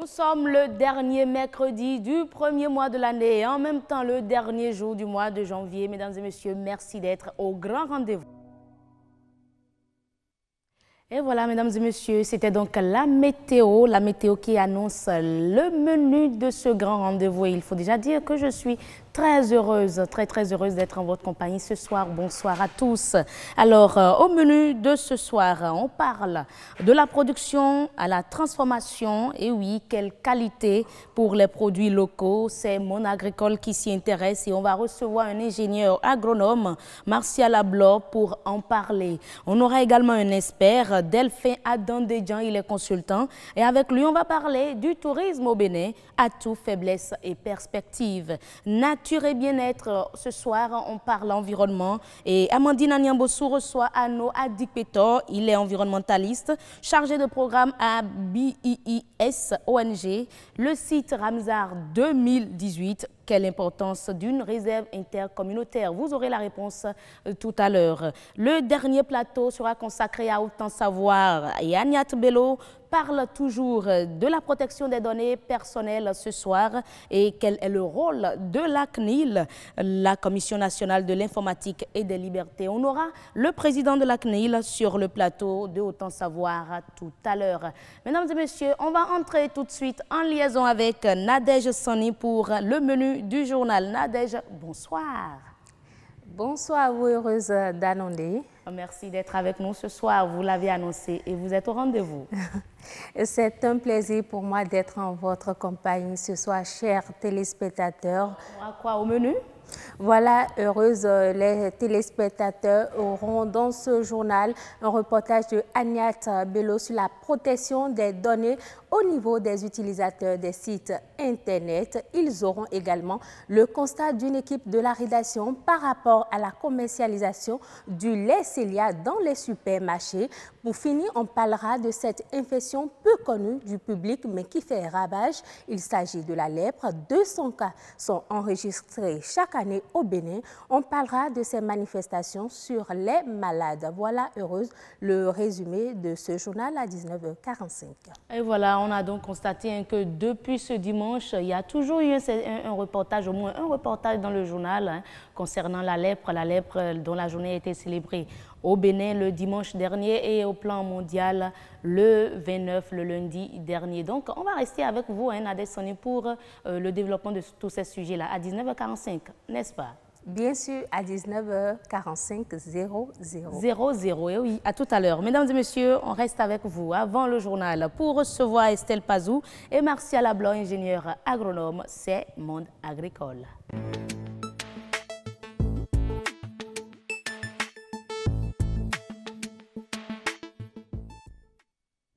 sommes le dernier mercredi du premier mois de l'année et en même temps le dernier jour du mois de janvier. Mesdames et messieurs, merci d'être au grand rendez-vous. Et voilà, mesdames et messieurs, c'était donc la météo qui annonce le menu de ce grand rendez-vous. Et il faut déjà dire que je suis très heureuse d'être en votre compagnie ce soir. Bonsoir à tous. Alors, au menu de ce soir, on parle de la production à la transformation. Et oui, quelle qualité pour les produits locaux. C'est Monde Agricole qui s'y intéresse et on va recevoir un ingénieur agronome, Martial Ablo, pour en parler. On aura également un expert, Delphin Adandédian, il est consultant. Et avec lui, on va parler du tourisme au Bénin, atouts, faiblesses et perspectives. Nature et bien-être, ce soir, on parle environnement. Et Amandine Anyambossou reçoit Anno Adikpetor, il est environnementaliste, chargé de programme à BIIS ONG, le site Ramsar 2018. Quelle importance d'une réserve intercommunautaire? Vous aurez la réponse tout à l'heure. Le dernier plateau sera consacré à Autant Savoir. Et Agnat Bello parle toujours de la protection des données personnelles ce soir et quel est le rôle de la CNIL, la Commission nationale de l'informatique et des libertés. On aura le président de la CNIL sur le plateau de Autant Savoir tout à l'heure. Mesdames et messieurs, on va entrer tout de suite en liaison avec Nadège Sani pour le menu du journal. Nadège, bonsoir. Bonsoir, vous heureuse d'annoncer. Merci d'être avec nous ce soir. Vous l'avez annoncé et vous êtes au rendez-vous. C'est un plaisir pour moi d'être en votre compagnie ce soir, chers téléspectateurs. Quoi au menu? Voilà, heureuse, les téléspectateurs auront dans ce journal un reportage de Agnat Bello sur la protection des données au niveau des utilisateurs des sites Internet. Ils auront également le constat d'une équipe de la rédaction par rapport à la commercialisation du lait Célia dans les supermarchés. Pour finir, on parlera de cette infection peu connue du public mais qui fait ravage. Il s'agit de la lèpre. 200 cas sont enregistrés chaque année au Bénin. On parlera de ces manifestations sur les malades. Voilà, heureuse, le résumé de ce journal à 19h45. Et voilà, on a donc constaté que depuis ce dimanche, il y a toujours eu un reportage, au moins un reportage dans le journal concernant la lèpre dont la journée a été célébrée au Bénin le dimanche dernier et au plan mondial le 29, le lundi dernier. Donc, on va rester avec vous, Nadège Sani, pour le développement de tous ces sujets-là à 19h45, n'est-ce pas? Bien sûr, à 19h45, 00. 00, et oui, à tout à l'heure. Mesdames et messieurs, on reste avec vous avant le journal pour recevoir Estelle Pazou et Martial Ablo, ingénieur agronome, c'est Monde Agricole.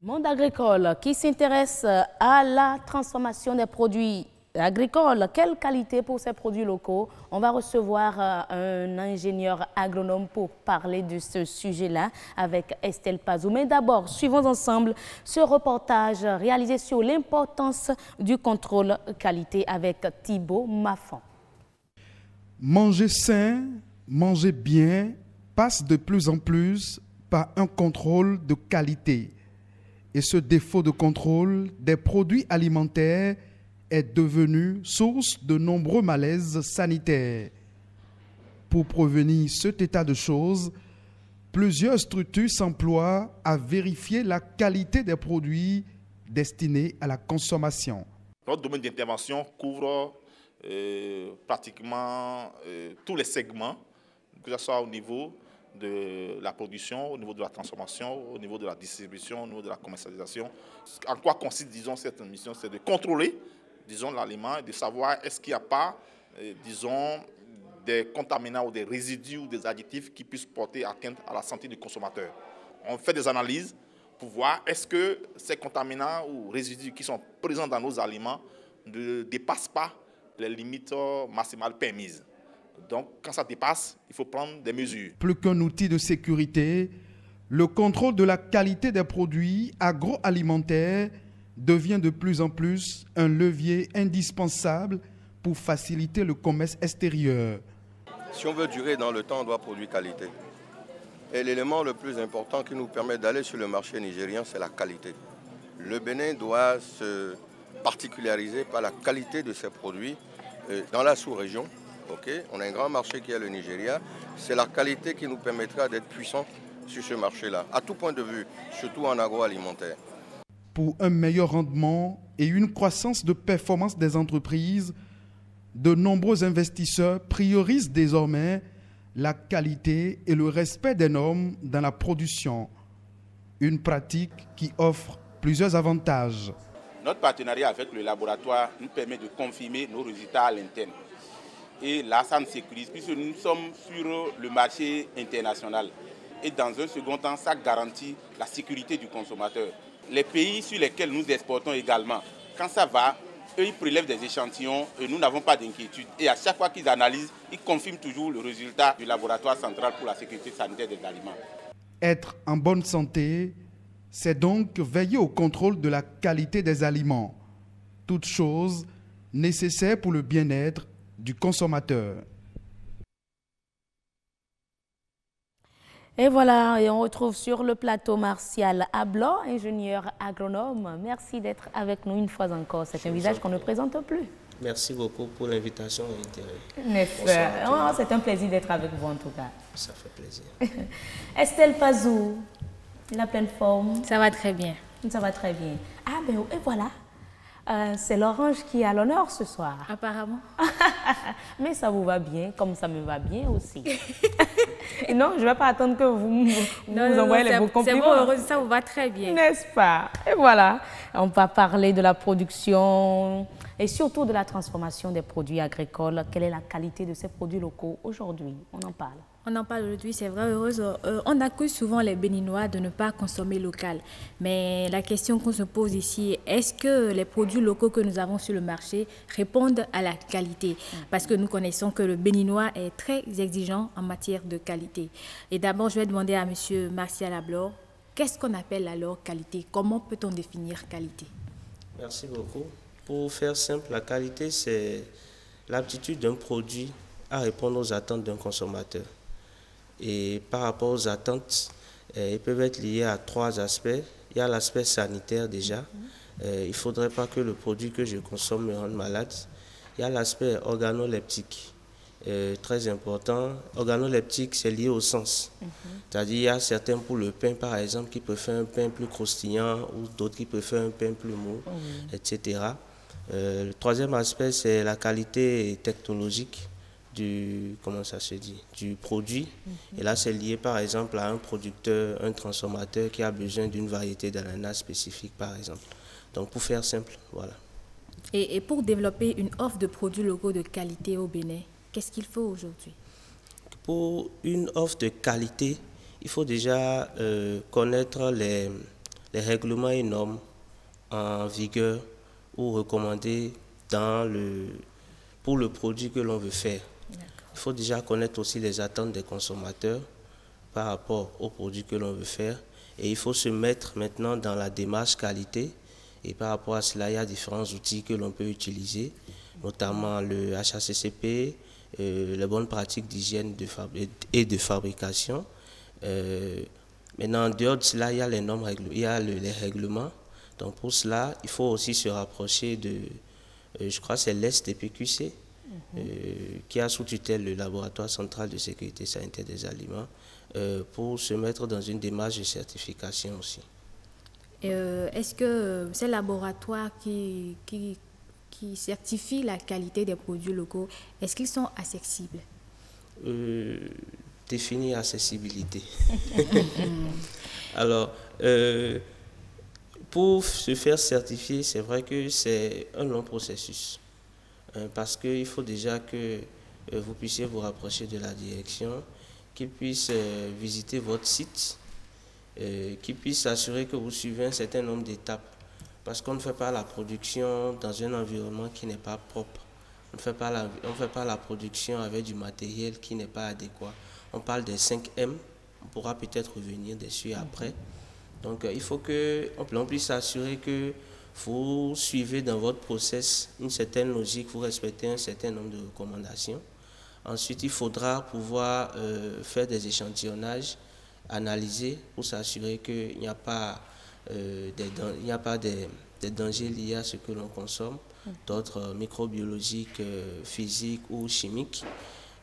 Monde Agricole qui s'intéresse à la transformation des produits agricoles. Quelle qualité pour ces produits locaux? On va recevoir un ingénieur agronome pour parler de ce sujet-là avec Estelle Pazou. Mais d'abord, suivons ensemble ce reportage réalisé sur l'importance du contrôle qualité avec Thibaut Maffan. Manger sain, manger bien passe de plus en plus par un contrôle de qualité. Et ce défaut de contrôle des produits alimentaires est devenu source de nombreux malaises sanitaires. Pour prévenir cet état de choses, plusieurs structures s'emploient à vérifier la qualité des produits destinés à la consommation. Notre domaine d'intervention couvre pratiquement tous les segments, que ce soit au niveau de la production, au niveau de la transformation, au niveau de la distribution, au niveau de la commercialisation. En quoi consiste, disons, cette mission? C'est de contrôler, disons, l'aliment et de savoir est-ce qu'il n'y a pas, disons, des contaminants ou des résidus ou des additifs qui puissent porter atteinte à la santé du consommateur. On fait des analyses pour voir est-ce que ces contaminants ou résidus qui sont présents dans nos aliments ne dépassent pas les limites maximales permises. Donc, quand ça dépasse, il faut prendre des mesures. Plus qu'un outil de sécurité, le contrôle de la qualité des produits agroalimentaires devient de plus en plus un levier indispensable pour faciliter le commerce extérieur. Si on veut durer dans le temps, on doit produire qualité. Et l'élément le plus important qui nous permet d'aller sur le marché nigérien, c'est la qualité. Le Bénin doit se particularisé par la qualité de ses produits dans la sous-région. Okay, on a un grand marché qui est le Nigeria. C'est la qualité qui nous permettra d'être puissants sur ce marché-là, à tout point de vue, surtout en agroalimentaire. Pour un meilleur rendement et une croissance de performance des entreprises, de nombreux investisseurs priorisent désormais la qualité et le respect des normes dans la production. Une pratique qui offre plusieurs avantages. Notre partenariat avec le laboratoire nous permet de confirmer nos résultats à l'interne. Et là, ça nous sécurise puisque nous sommes sur le marché international. Et dans un second temps, ça garantit la sécurité du consommateur. Les pays sur lesquels nous exportons également, quand ça va, eux, ils prélèvent des échantillons et nous n'avons pas d'inquiétude. Et à chaque fois qu'ils analysent, ils confirment toujours le résultat du laboratoire central pour la sécurité sanitaire des aliments. Être en bonne santé, c'est donc veiller au contrôle de la qualité des aliments. Toute chose nécessaire pour le bien-être du consommateur. Et voilà, et on retrouve sur le plateau Martial Ablo, ingénieur agronome. Merci d'être avec nous une fois encore. C'est un visage qu'on ne présente plus. Merci beaucoup pour l'invitation et l'intérêt. N'est-ce c'est un plaisir d'être avec vous en tout cas. Ça fait plaisir. Estelle Pazou, la pleine forme. Ça va très bien. Ça va très bien. Ah ben et voilà. C'est l'orange qui est à l'honneur ce soir. Apparemment. Mais ça vous va bien, comme ça me va bien aussi. Et non, je ne vais pas attendre que vous envoyez les beaux compliments. C'est bon, ça vous va très bien. N'est-ce pas? Et voilà, on va parler de la production et surtout de la transformation des produits agricoles. Quelle est la qualité de ces produits locaux aujourd'hui? On en parle. On en parle aujourd'hui, c'est vrai, heureuse. On accuse souvent les Béninois de ne pas consommer local. Mais la question qu'on se pose ici, est-ce que les produits locaux que nous avons sur le marché répondent à la qualité? Parce que nous connaissons que le Béninois est très exigeant en matière de qualité. Et d'abord, je vais demander à M. Martial Ablo, qu'est-ce qu'on appelle alors qualité? Comment peut-on définir qualité? Merci beaucoup. Pour faire simple, la qualité, c'est l'aptitude d'un produit à répondre aux attentes d'un consommateur. Et par rapport aux attentes, ils peuvent être liés à trois aspects. Il y a l'aspect sanitaire déjà. Il ne faudrait pas que le produit que je consomme me rende malade. Il y a l'aspect organoleptique, très important. Organoleptique, c'est lié au sens. C'est-à-dire il y a certains pour le pain, par exemple, qui préfèrent un pain plus croustillant ou d'autres qui préfèrent un pain plus mou, etc. Le troisième aspect, c'est la qualité technologique du produit. Et là, c'est lié par exemple à un producteur, un transformateur qui a besoin d'une variété d'ananas spécifique, par exemple. Donc, pour faire simple, voilà. Et pour développer une offre de produits locaux de qualité au Bénin, qu'est-ce qu'il faut aujourd'hui? Pour une offre de qualité, il faut déjà connaître les règlements et normes en vigueur ou recommandés pour le produit que l'on veut faire. Il faut déjà connaître aussi les attentes des consommateurs par rapport au produit que l'on veut faire. Et il faut se mettre maintenant dans la démarche qualité. Et par rapport à cela, il y a différents outils que l'on peut utiliser, notamment le HACCP, les bonnes pratiques d'hygiène et de fabrication. Maintenant, en dehors de cela, il y a les normes, les règlements. Donc pour cela, il faut aussi se rapprocher de, je crois que c'est l'STPQC, qui a sous tutelle le laboratoire central de sécurité sanitaire des aliments, pour se mettre dans une démarche de certification aussi. Est-ce que ces laboratoires qui certifient la qualité des produits locaux, est-ce qu'ils sont accessibles? Définir accessibilité. Alors, pour se faire certifier, c'est vrai que c'est un long processus. Parce qu'il faut déjà que vous puissiez vous rapprocher de la direction, qu'ils puissent visiter votre site, qu'ils puissent s'assurer que vous suivez un certain nombre d'étapes. Parce qu'on ne fait pas la production dans un environnement qui n'est pas propre. On ne fait pas la production avec du matériel qui n'est pas adéquat. On parle des 5M, on pourra peut-être revenir dessus après. Donc il faut qu'on puisse s'assurer que vous suivez dans votre process une certaine logique, vous respectez un certain nombre de recommandations. Ensuite, il faudra pouvoir faire des échantillonnages, analyser pour s'assurer qu'il n'y a pas, des dangers liés à ce que l'on consomme, d'autres microbiologiques, physiques ou chimiques.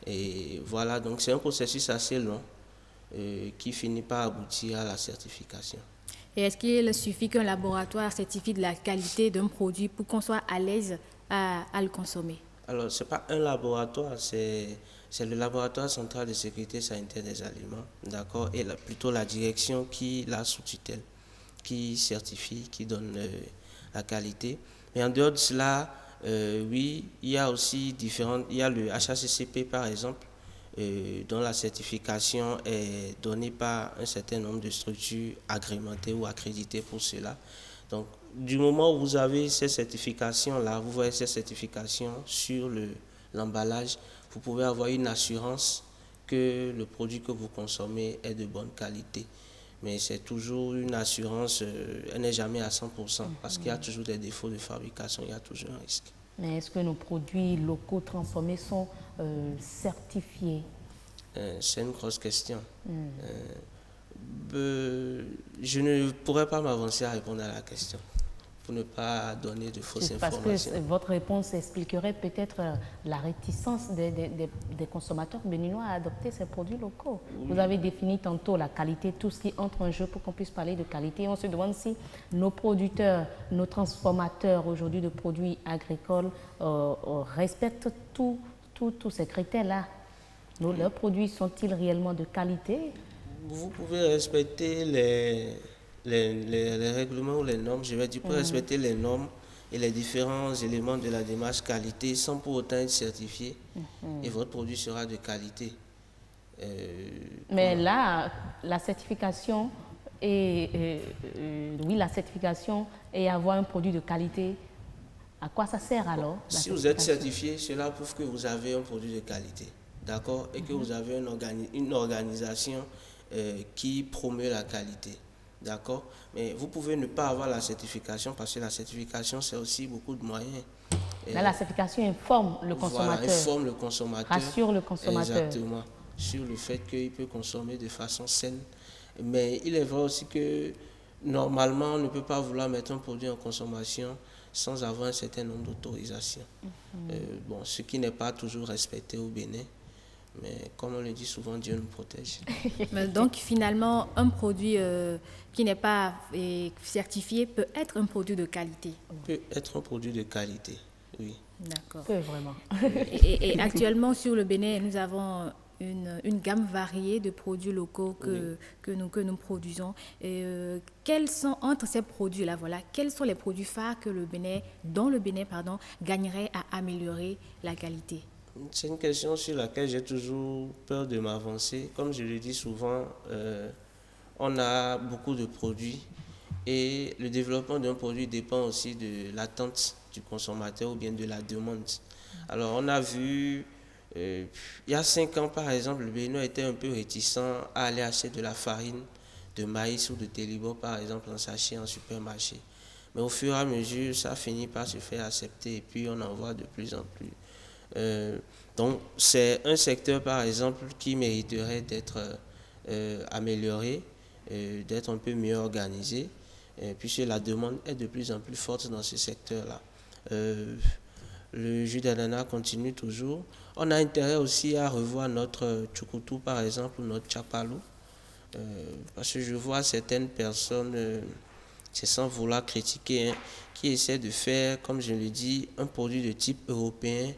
Et voilà, donc c'est un processus assez long qui finit par aboutir à la certification. Et est-ce qu'il suffit qu'un laboratoire certifie de la qualité d'un produit pour qu'on soit à l'aise à le consommer? Alors, ce n'est pas un laboratoire, c'est le laboratoire central de sécurité sanitaire des aliments, d'accord, et plutôt la direction qui l'a sous tutelle, qui certifie, qui donne la qualité. Mais en dehors de cela, oui, il y a aussi il y a le HACCP par exemple, dont la certification est donnée par un certain nombre de structures agrémentées ou accréditées pour cela. Donc, du moment où vous avez ces certifications-là, vous voyez ces certifications sur l'emballage, vous pouvez avoir une assurance que le produit que vous consommez est de bonne qualité. Mais c'est toujours une assurance, elle n'est jamais à 100%, parce qu'il y a toujours des défauts de fabrication, il y a toujours un risque. Mais est-ce que nos produits locaux transformés sont certifiés? C'est une grosse question. Je ne pourrais pas m'avancer à répondre à la question, pour ne pas donner de fausses informations. Parce que votre réponse expliquerait peut-être la réticence des consommateurs béninois à adopter ces produits locaux. Oui. Vous avez défini tantôt la qualité, tout ce qui entre en jeu pour qu'on puisse parler de qualité. On se demande si nos producteurs, nos transformateurs aujourd'hui de produits agricoles respectent tous ces critères-là. Leurs produits sont-ils réellement de qualité? Vous pouvez respecter les règlements ou les normes, je vais dire, pour respecter les normes et les différents éléments de la démarche qualité sans pour autant être certifié, et votre produit sera de qualité. Mais là, la certification et la certification et avoir un produit de qualité, à quoi ça sert alors? Si vous êtes certifié, cela prouve que vous avez un produit de qualité, d'accord, et que vous avez une organisation qui promeut la qualité, d'accord. Mais vous pouvez ne pas avoir la certification parce que la certification, c'est aussi beaucoup de moyens. Là, la certification informe le consommateur. Voilà, informe le consommateur. Rassure le consommateur. Exactement, sur le fait qu'il peut consommer de façon saine. Mais il est vrai aussi que normalement, on ne peut pas vouloir mettre un produit en consommation sans avoir un certain nombre d'autorisations. Bon, ce qui n'est pas toujours respecté au Bénin. Mais comme on le dit souvent, Dieu nous protège. Donc finalement, un produit qui n'est pas certifié peut être un produit de qualité. Peut être un produit de qualité, oui. D'accord. Peut vraiment. Et actuellement, sur le Bénin, nous avons une gamme variée de produits locaux que nous produisons. Et, quels sont, entre ces produits-là, voilà, quels sont les produits phares que le Bénin gagnerait à améliorer la qualité? C'est une question sur laquelle j'ai toujours peur de m'avancer. Comme je le dis souvent, on a beaucoup de produits et le développement d'un produit dépend aussi de l'attente du consommateur ou bien de la demande. Alors on a vu, il y a 5 ans par exemple, le Bénin était un peu réticent à aller acheter de la farine de maïs ou de télibo par exemple en sachet en supermarché. Mais au fur et à mesure, ça finit par se faire accepter et puis on en voit de plus en plus. Donc c'est un secteur par exemple qui mériterait d'être amélioré, d'être un peu mieux organisé, puisque la demande est de plus en plus forte dans ce secteur-là. Le jus d'ananas continue toujours. On a intérêt aussi à revoir notre tchoukoutou par exemple ou notre chapalou, parce que je vois certaines personnes, c'est sans vouloir critiquer, qui essaient de faire, comme je le dis, un produit de type européen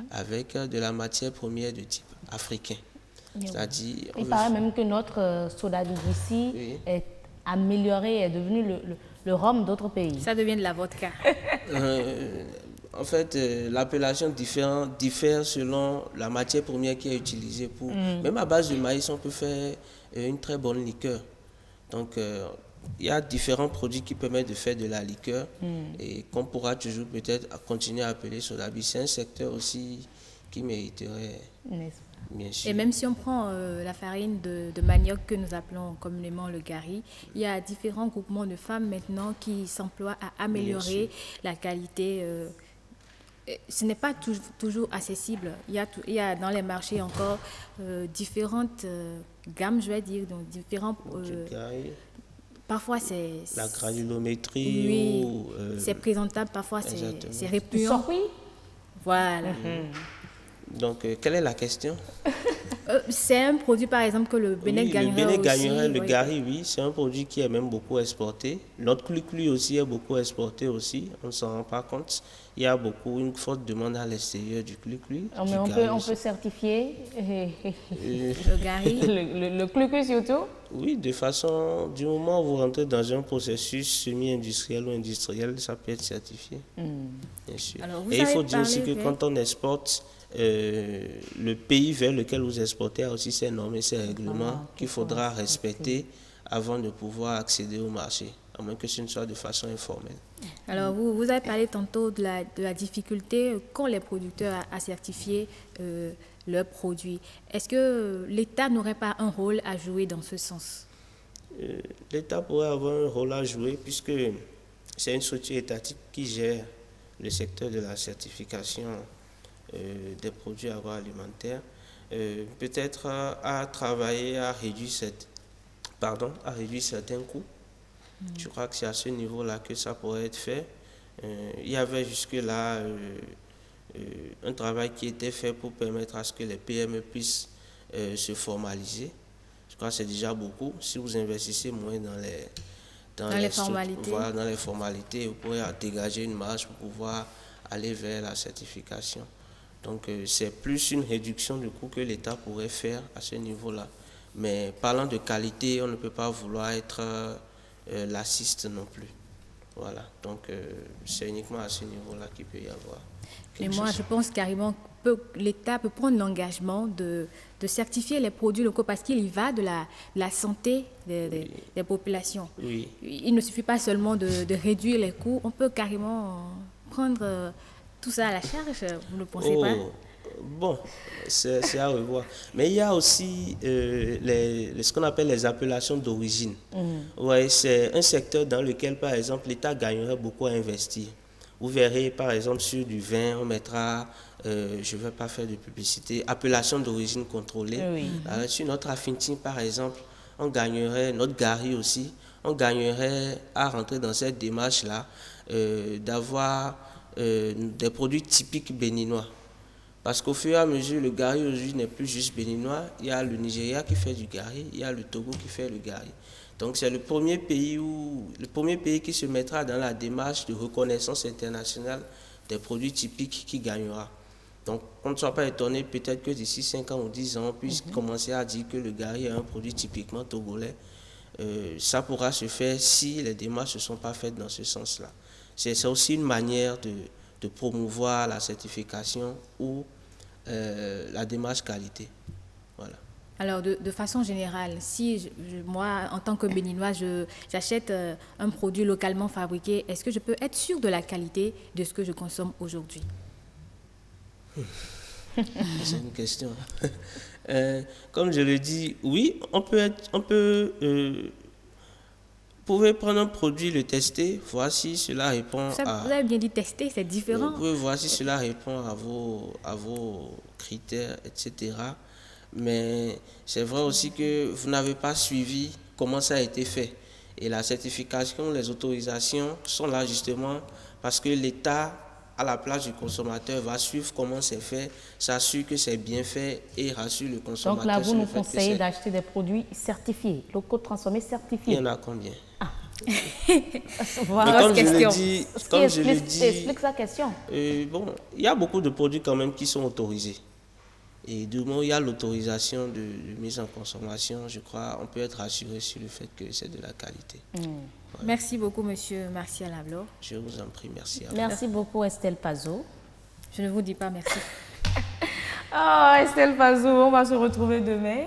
avec de la matière première de type africain. C'est-à-dire, il paraît même que notre soda d'ici est amélioré, est devenu le rhum d'autres pays. Ça devient de la vodka. En fait, l'appellation diffère selon la matière première qui est utilisée pour... Même à base de maïs, on peut faire une très bonne liqueur. Donc, il y a différents produits qui permettent de faire de la liqueur et qu'on pourra toujours peut-être continuer à appeler soda-bis. C'est un secteur aussi qui mériterait, bien sûr. Et même si on prend la farine de manioc que nous appelons communément le gari, il y a différents groupements de femmes maintenant qui s'emploient à améliorer la qualité. Ce n'est pas toujours accessible. Il y a dans les marchés encore différentes gammes, je vais dire, donc différents... parfois c'est... La granulométrie oui, ou... c'est présentable, parfois c'est répugnant. Sorry. Voilà. Donc, quelle est la question? C'est un produit, par exemple, que le Bénin gagnerait aussi. Le Bénin gagnerait, le oui. Gari, oui, c'est un produit qui est même beaucoup exporté. Notre cluclu aussi est beaucoup exporté aussi, on ne s'en rend pas compte. Il y a une forte demande à l'extérieur du cluclu. Mais on peut certifier le Gari. le cluclu surtout? Oui, de façon, du moment où vous rentrez dans un processus semi-industriel ou industriel, ça peut être certifié, bien sûr. Alors, et il faut dire aussi que quand on exporte, le pays vers lequel vous exportez a aussi ses normes et ses règlements qu'il faudra respecter avant de pouvoir accéder au marché, à moins que ce ne soit de façon informelle. Alors, vous avez parlé tantôt de la difficulté qu'ont les producteurs à certifier leurs produits. Est-ce que l'État n'aurait pas un rôle à jouer dans ce sens? L'État pourrait avoir un rôle à jouer puisque c'est une structure étatique qui gère le secteur de la certification des produits agroalimentaires. Peut-être à travailler à réduire certains coûts. Je crois que c'est à ce niveau-là que ça pourrait être fait. Il y avait jusque-là un travail qui était fait pour permettre à ce que les PME puissent se formaliser. Je crois que c'est déjà beaucoup. Si vous investissez moins dans les formalités. Voilà, dans les formalités, vous pourrez dégager une marge pour pouvoir aller vers la certification. Donc c'est plus une réduction du coût que l'État pourrait faire à ce niveau-là. Mais parlant de qualité, on ne peut pas vouloir être lassiste non plus. Voilà, donc c'est uniquement à ce niveau-là qu'il peut y avoir. Mais moi, je pense carrément que l'État peut prendre l'engagement de certifier les produits locaux parce qu'il y va de la santé des populations. Oui. Il ne suffit pas seulement de réduire les coûts, on peut carrément prendre tout ça à la charge, vous ne pensez pas? Bon, c'est à revoir. Mais il y a aussi ce qu'on appelle les appellations d'origine. Ouais, c'est un secteur dans lequel, par exemple, l'État gagnerait beaucoup à investir. Vous verrez, par exemple, sur du vin, on mettra, je ne vais pas faire de publicité, appellation d'origine contrôlée. Oui. Sur notre Affinity, par exemple, on gagnerait, notre Gari aussi, on gagnerait à rentrer dans cette démarche-là d'avoir des produits typiques béninois. Parce qu'au fur et à mesure, le Gari aujourd'hui n'est plus juste béninois. Il y a le Nigeria qui fait du Gari, il y a le Togo qui fait le Gari. Donc c'est le premier pays qui se mettra dans la démarche de reconnaissance internationale des produits typiques qui gagnera. Donc on ne soit pas étonné peut-être que d'ici 5 ans ou 10 ans, on puisse commencer à dire que le Gari est un produit typiquement togolais. Ça pourra se faire si les démarches ne sont pas faites dans ce sens-là. C'est aussi une manière de promouvoir la certification ou la démarche qualité. Voilà. Alors, de façon générale, si moi, en tant que Béninois, j'achète un produit localement fabriqué, est-ce que je peux être sûr de la qualité de ce que je consomme aujourd'hui? C'est une question. Comme je le dis, oui, vous pouvez prendre un produit, le tester, voir si cela répond à... Vous avez bien dit tester, c'est différent. Vous pouvez voir si cela répond à vos critères, etc. Mais c'est vrai aussi que vous n'avez pas suivi comment ça a été fait. Et la certification, les autorisations sont là justement parce que l'État, à la place du consommateur, va suivre comment c'est fait, s'assure que c'est bien fait et rassure le consommateur. Donc là, vous nous conseillez d'acheter des produits certifiés, locaux transformés certifiés. Il y en a combien? Voilà. Comme je le dis, explique sa question. Bon, il y a beaucoup de produits quand même qui sont autorisés. Et du moment où il y a l'autorisation de mise en consommation, je crois on peut être rassuré sur le fait que c'est de la qualité. Voilà. Merci beaucoup, monsieur Martial Ablor. Je vous en prie, merci à vous. Merci beaucoup, Estelle Pazot. Je ne vous dis pas merci. Oh, Estelle Pazot, on va se retrouver demain,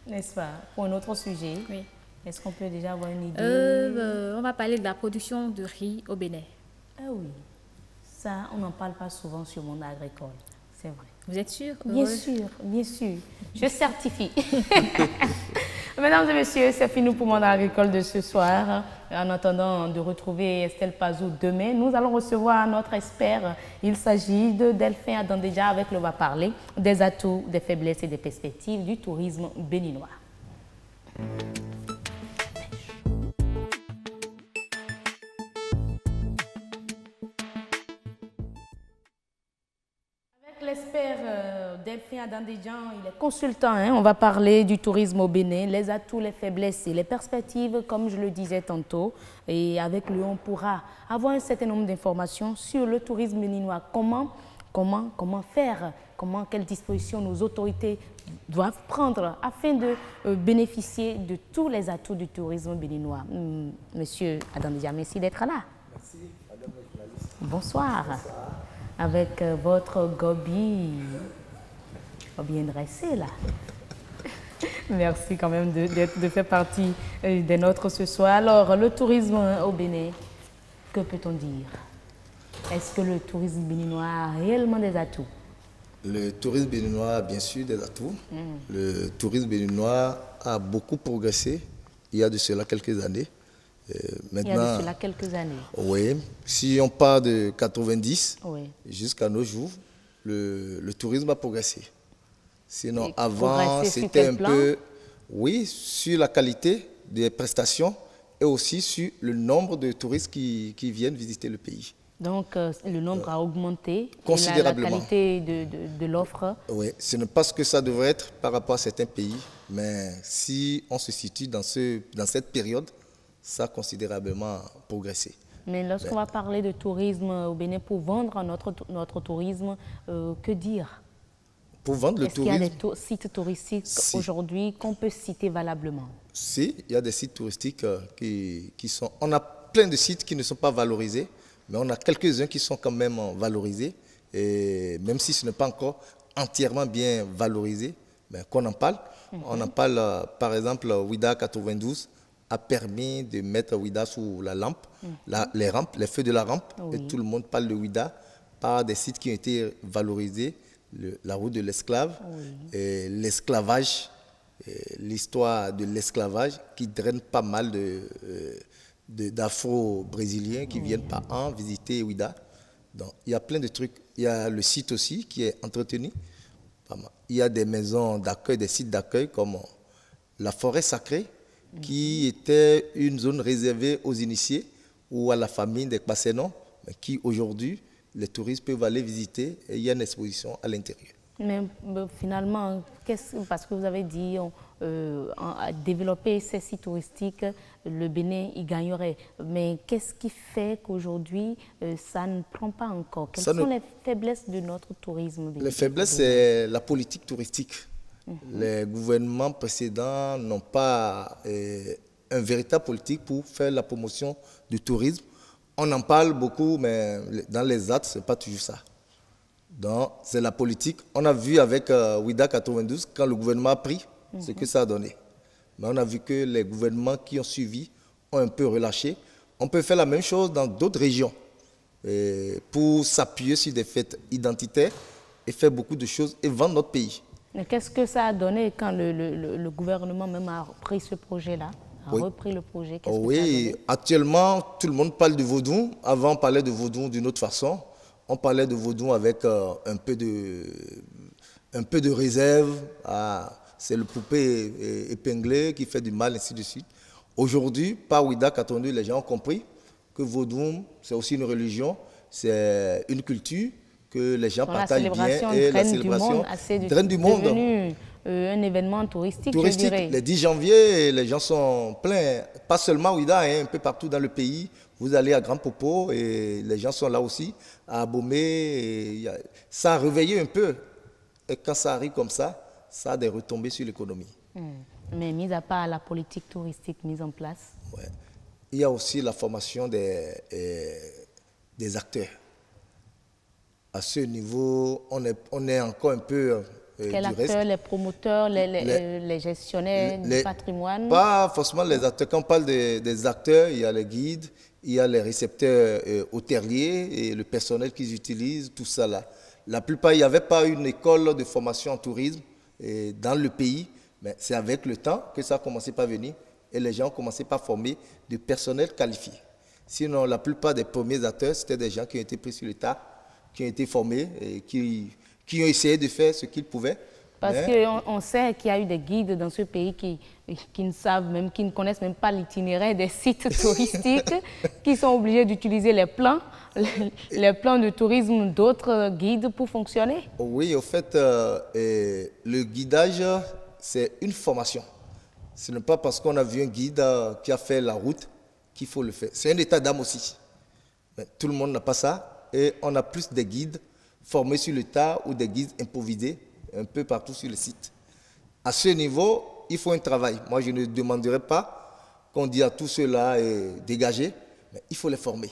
n'est-ce pas, pour un autre sujet. Oui. Est-ce qu'on peut déjà avoir une idée? On va parler de la production de riz au Bénin. Ah oui, ça, on n'en parle pas souvent sur Monde Agricole, c'est vrai. Vous êtes sûr? Bien sûr, bien sûr. Je certifie. Mesdames et messieurs, c'est fini pour Monde Agricole de ce soir. En attendant de retrouver Estelle Pazot demain, nous allons recevoir notre expert. Il s'agit de Delphin Adandéja avec le va parler des atouts, des faiblesses et des perspectives du tourisme béninois. l'espère, Delphine Adandéjan, il est consultant. Hein. On va parler du tourisme au Bénin, les atouts, les faiblesses et les perspectives, comme je le disais tantôt. Et avec lui, on pourra avoir un certain nombre d'informations sur le tourisme béninois. Comment faire, quelles dispositions nos autorités doivent prendre afin de bénéficier de tous les atouts du tourisme béninois. Monsieur Adandéjan, merci d'être là. Merci, madame la journaliste. Bonsoir. Avec votre gobi bien dressé là. Merci quand même de faire partie des nôtres ce soir. Alors, le tourisme au Bénin, que peut-on dire? Est-ce que le tourisme béninois a réellement des atouts? Le tourisme béninois a bien sûr des atouts. Le tourisme béninois a beaucoup progressé il y a de cela quelques années. Maintenant, il y a de cela quelques années. Oui, si on part de 90 oui. jusqu'à nos jours, le tourisme a progressé. Sinon, Et avant, c'était un peu, oui, sur la qualité des prestations et aussi sur le nombre de touristes qui viennent visiter le pays. Donc, le nombre a augmenté considérablement. La qualité de l'offre. Oui, ce n'est pas ce que ça devrait être par rapport à certains pays, mais si on se situe dans cette période, ça a considérablement progressé. Mais lorsqu'on va parler de tourisme au Bénin, pour vendre notre tourisme, que dire? Pour vendre le tourisme... Est-ce qu'il y a des sites touristiques aujourd'hui qu'on peut citer valablement? Si, il y a des sites touristiques qui sont... On a plein de sites qui ne sont pas valorisés, mais on a quelques-uns qui sont quand même valorisés, et même si ce n'est pas encore entièrement bien valorisé, mais qu'on en parle. On en parle, par exemple, Ouida 92, a permis de mettre Ouida sous la lampe, les rampes, les feux de la rampe, et tout le monde parle de Ouida par des sites qui ont été valorisés, la route de l'esclave, l'esclavage, l'histoire de l'esclavage qui draine pas mal d'Afro-Brésiliens qui viennent par an visiter Ouida. Donc, il y a plein de trucs. Il y a le site aussi qui est entretenu. Il y a des maisons d'accueil, des sites d'accueil comme la forêt sacrée, qui était une zone réservée aux initiés ou à la famille des Kpassénons, mais qui aujourd'hui, les touristes peuvent aller visiter et il y a une exposition à l'intérieur. Mais finalement, parce que vous avez dit, à développer ces sites touristiques, le Bénin y gagnerait. Mais qu'est-ce qui fait qu'aujourd'hui, ça ne prend pas encore? Quelles sont les faiblesses de notre tourisme béninois? Les faiblesses, c'est la politique touristique. Les gouvernements précédents n'ont pas un véritable politique pour faire la promotion du tourisme. On en parle beaucoup, mais dans les actes, ce n'est pas toujours ça. Donc, c'est la politique. On a vu avec Ouida 92, quand le gouvernement a pris, ce que ça a donné. Mais on a vu que les gouvernements qui ont suivi ont un peu relâché. On peut faire la même chose dans d'autres régions pour s'appuyer sur des fêtes identitaires et faire beaucoup de choses et vendre notre pays. Mais qu'est-ce que ça a donné quand le gouvernement même a pris ce projet-là, repris le projet? Que ça a donné? Actuellement, tout le monde parle de vaudou. Avant, on parlait de vaudou d'une autre façon. On parlait de vaudou avec un peu de réserve. C'est le poupée épinglé qui fait du mal, ainsi de suite. Aujourd'hui, par Ouida 92, les gens ont compris que vaudou, c'est aussi une religion, c'est une culture que les gens partagent bien, et la célébration draine du monde. C'est devenu un événement touristique, je dirais. Le 10 janvier, les gens sont pleins, pas seulement à Ouida, un peu partout dans le pays. Vous allez à Grand Popo et les gens sont là aussi, à Abomey. Ça a réveillé un peu. Et quand ça arrive comme ça a des retombées sur l'économie. Mais mis à part la politique touristique mise en place, il y a aussi la formation des acteurs. À ce niveau, on est encore un peu quels acteurs? Les promoteurs, les gestionnaires du patrimoine? Pas forcément les acteurs. Quand on parle des acteurs, il y a les guides, il y a les récepteurs hôteliers et le personnel qu'ils utilisent, tout ça là. La plupart, il n'y avait pas une école de formation en tourisme dans le pays, mais c'est avec le temps que ça a commencé par venir et les gens ont commencé par former du personnel qualifié. Sinon, la plupart des premiers acteurs, c'était des gens qui ont été pris sur le tas, qui ont été formés et qui ont essayé de faire ce qu'ils pouvaient Parce qu'on sait qu'il y a eu des guides dans ce pays qui ne savent même, qui ne connaissent même pas l'itinéraire des sites touristiques, qui sont obligés d'utiliser les plans de tourisme d'autres guides pour fonctionner. Oui, au fait, le guidage, c'est une formation. Ce n'est pas parce qu'on a vu un guide qui a fait la route qu'il faut le faire. C'est un état d'âme aussi. Mais tout le monde n'a pas ça. Et on a plus des guides formés sur le tas ou des guides improvisés un peu partout sur le site. À ce niveau, il faut un travail. Moi, je ne demanderai pas qu'on dise à tous ceux-là dégager, mais il faut les former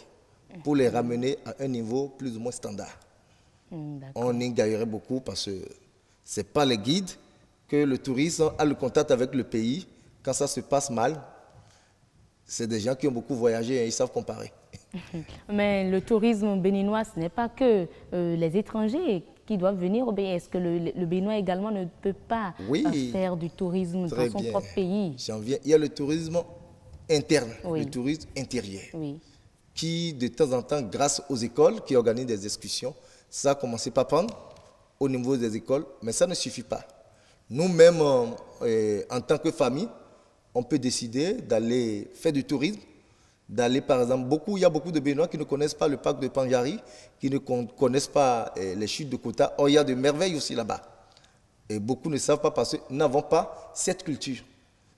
pour les ramener à un niveau plus ou moins standard. On y gagnerait beaucoup parce que ce n'est pas les guides que le tourisme a le contact avec le pays. Quand ça se passe mal, c'est des gens qui ont beaucoup voyagé et ils savent comparer. Mais le tourisme béninois, ce n'est pas que les étrangers qui doivent venir au Bénin. Est-ce que le Béninois également ne peut pas faire du tourisme dans son propre pays? J'en viens. Il y a le tourisme interne, le tourisme intérieur, qui de temps en temps, grâce aux écoles qui organisent des excursions, ça a commencé par prendre au niveau des écoles, mais ça ne suffit pas. Nous-mêmes, en tant que famille, on peut décider d'aller faire du tourisme, d'aller par exemple, il y a beaucoup de Béninois qui ne connaissent pas le parc de Panjari, qui ne connaissent pas les chutes de Kota. Or, il y a de merveilles aussi là-bas. Et beaucoup ne savent pas parce que nous n'avons pas cette culture.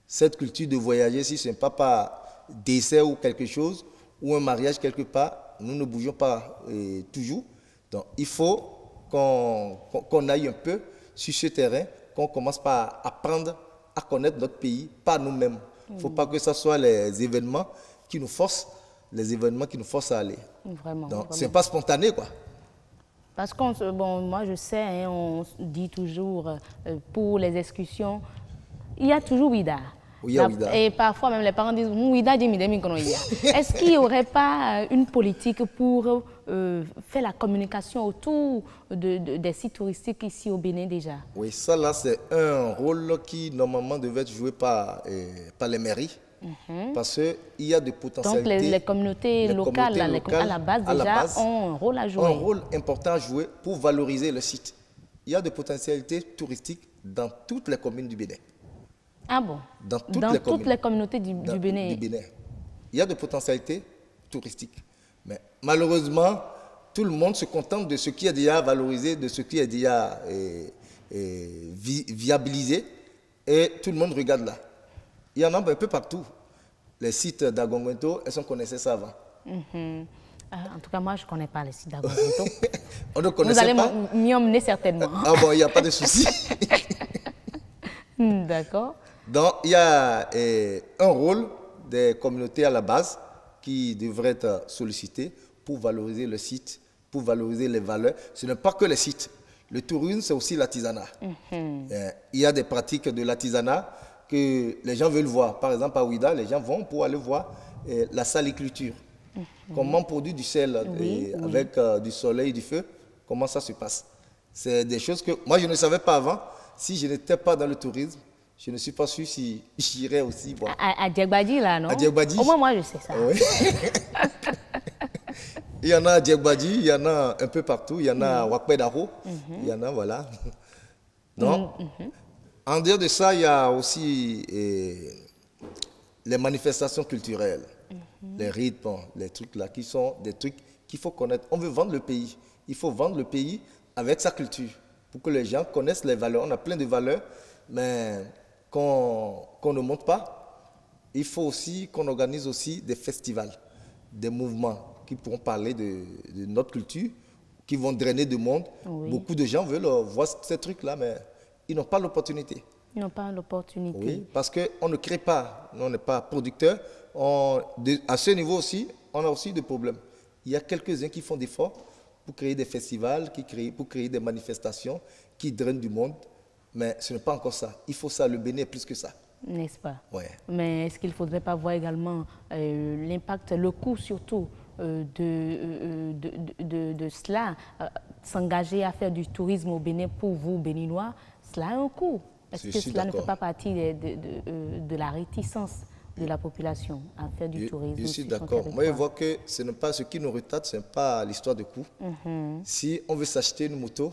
Cette culture de voyager, si ce n'est pas par décès ou quelque chose, ou un mariage quelque part, nous ne bougeons pas toujours. Donc, il faut qu'on aille un peu sur ce terrain, qu'on commence par apprendre à connaître notre pays par nous-mêmes. Il ne faut pas que ce soit les événements qui nous forcent, à aller. Vraiment. Donc, ce n'est pas spontané, quoi. Parce que, moi je sais, hein, on dit toujours, pour les excursions, il y a toujours Ouida. Et parfois même les parents disent, est-ce qu'il n'y aurait pas une politique pour faire la communication autour des sites touristiques ici au Bénin déjà? Oui, ça là, c'est un rôle qui normalement devait être joué par les mairies. Parce qu'il y a des potentialités. Donc les communautés locales, à la base déjà, ont un rôle à jouer. Un rôle important à jouer pour valoriser le site. Il y a des potentialités touristiques dans toutes les communes du Bénin. Ah bon? Dans toutes les communautés du Bénin. Il y a des potentialités touristiques. Mais malheureusement, tout le monde se contente de ce qui est déjà valorisé, de ce qui est déjà viabilisé. Et tout le monde regarde là. Il y en a un peu partout. Les sites d'Agongwento, elles sont connaissaient ça avant. En tout cas, moi, je ne connais pas les sites d'Agongwento. On ne connaissait pas. Vous allez m'y emmener certainement. Ah bon, il n'y a pas de souci. D'accord. Donc, il y a un rôle des communautés à la base qui devrait être sollicité pour valoriser le site, pour valoriser les valeurs. Ce n'est pas que les sites. Le tourisme, c'est aussi l'artisanat. Il y a des pratiques de l'artisanat que les gens veulent voir. Par exemple, à Ouida, les gens vont pour aller voir la saliculture. Comment produire du sel avec du soleil, du feu, comment ça se passe. C'est des choses que moi, je ne savais pas avant. Si je n'étais pas dans le tourisme, je ne suis pas sûr si j'irais aussi voir. À Djegbadi, là, non? À Djegbadi. Au moins, moi, je sais ça. Oui. Il y en a à Djegbadi, il y en a un peu partout. Il y en a à Wakpedaro. Il y en a, voilà. Non. En dehors de ça, il y a aussi les manifestations culturelles, les rythmes, les trucs là, qui sont des trucs qu'il faut connaître. On veut vendre le pays. Il faut vendre le pays avec sa culture, pour que les gens connaissent les valeurs. On a plein de valeurs, mais qu'on ne montre pas. Il faut aussi qu'on organise aussi des festivals, des mouvements qui pourront parler de notre culture, qui vont drainer du monde. Beaucoup de gens veulent voir ces trucs-là, mais ils n'ont pas l'opportunité. Ils n'ont pas l'opportunité. Oui, parce qu'on ne crée pas, on n'est pas producteur. À ce niveau aussi, on a aussi des problèmes. Il y a quelques-uns qui font des efforts pour créer des festivals, pour créer des manifestations qui drainent du monde. Mais ce n'est pas encore ça. Il faut ça, le Bénin est plus que ça. N'est-ce pas? Ouais. Mais est-ce qu'il ne faudrait pas voir également l'impact, le coût surtout de cela, s'engager à faire du tourisme au Bénin pour vous, Béninois, cela a un coût. Est-ce que cela ne fait pas partie de la réticence de la population à faire du tourisme? Je suis d'accord. Moi, je vois que ce n'est pas ce qui nous retarde, ce n'est pas l'histoire de coût. Si on veut s'acheter une moto,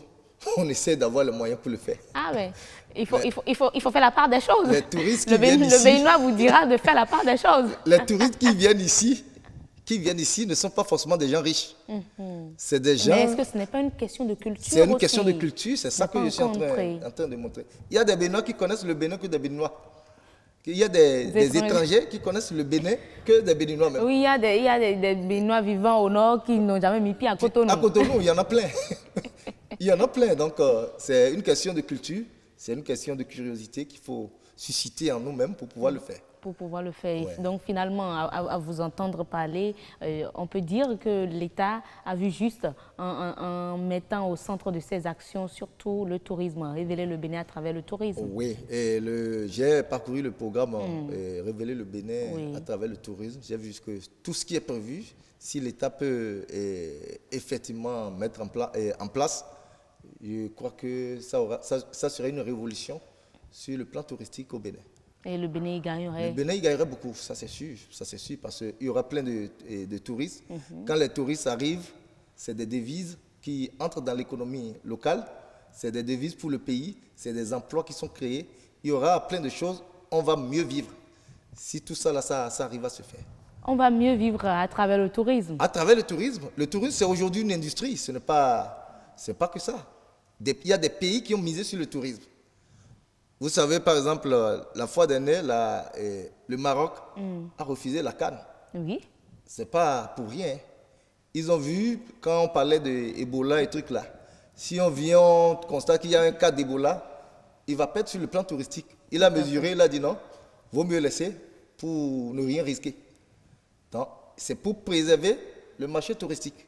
on essaie d'avoir les moyens pour le faire. Ah ouais, il faut faire la part des choses. Les touristes le Béninois vous dira de faire la part des choses. Les touristes qui viennent ici ne sont pas forcément des gens riches. C'est des gens... Mais est-ce que ce n'est pas une question de culture? C'est une question de culture, c'est ça que je suis en train de montrer. Il y a des Béninois qui connaissent le Bénin que des Béninois. Il y a des étrangers qui connaissent le Bénin que des Béninois même. Oui, il y a des Béninois vivant au nord qui n'ont jamais mis pied à Cotonou. À Cotonou, il y en a plein. Il y en a plein. Donc, c'est une question de culture, c'est une question de curiosité qu'il faut susciter en nous-mêmes pour pouvoir le faire. Pour pouvoir le faire. Ouais. Donc finalement, à vous entendre parler, on peut dire que l'État a vu juste en mettant au centre de ses actions surtout le tourisme, révéler le Bénin à travers le tourisme. Oui, et j'ai parcouru le programme Révéler le Bénin à travers le tourisme. J'ai vu que tout ce qui est prévu, si l'État peut effectivement mettre en place, je crois que ça serait une révolution sur le plan touristique au Bénin. Et le Bénin y gagnerait? Le Bénin y gagnerait beaucoup, ça c'est sûr, parce qu'il y aura plein de touristes. Quand les touristes arrivent, c'est des devises qui entrent dans l'économie locale, c'est des devises pour le pays, c'est des emplois qui sont créés. Il y aura plein de choses, on va mieux vivre. Si tout ça, là, ça arrive à se faire. On va mieux vivre à travers le tourisme? À travers le tourisme. Le tourisme, c'est aujourd'hui une industrie, ce n'est pas que ça. Il y a des pays qui ont misé sur le tourisme. Vous savez, par exemple, la fois dernière, le Maroc a refusé la canne. Oui. Ce n'est pas pour rien. Ils ont vu, quand on parlait d'Ebola et trucs là, si on vient, on constate qu'il y a un cas d'Ebola, il va perdre sur le plan touristique. Il a mesuré, il a dit non, vaut mieux laisser pour ne rien risquer. Donc, c'est pour préserver le marché touristique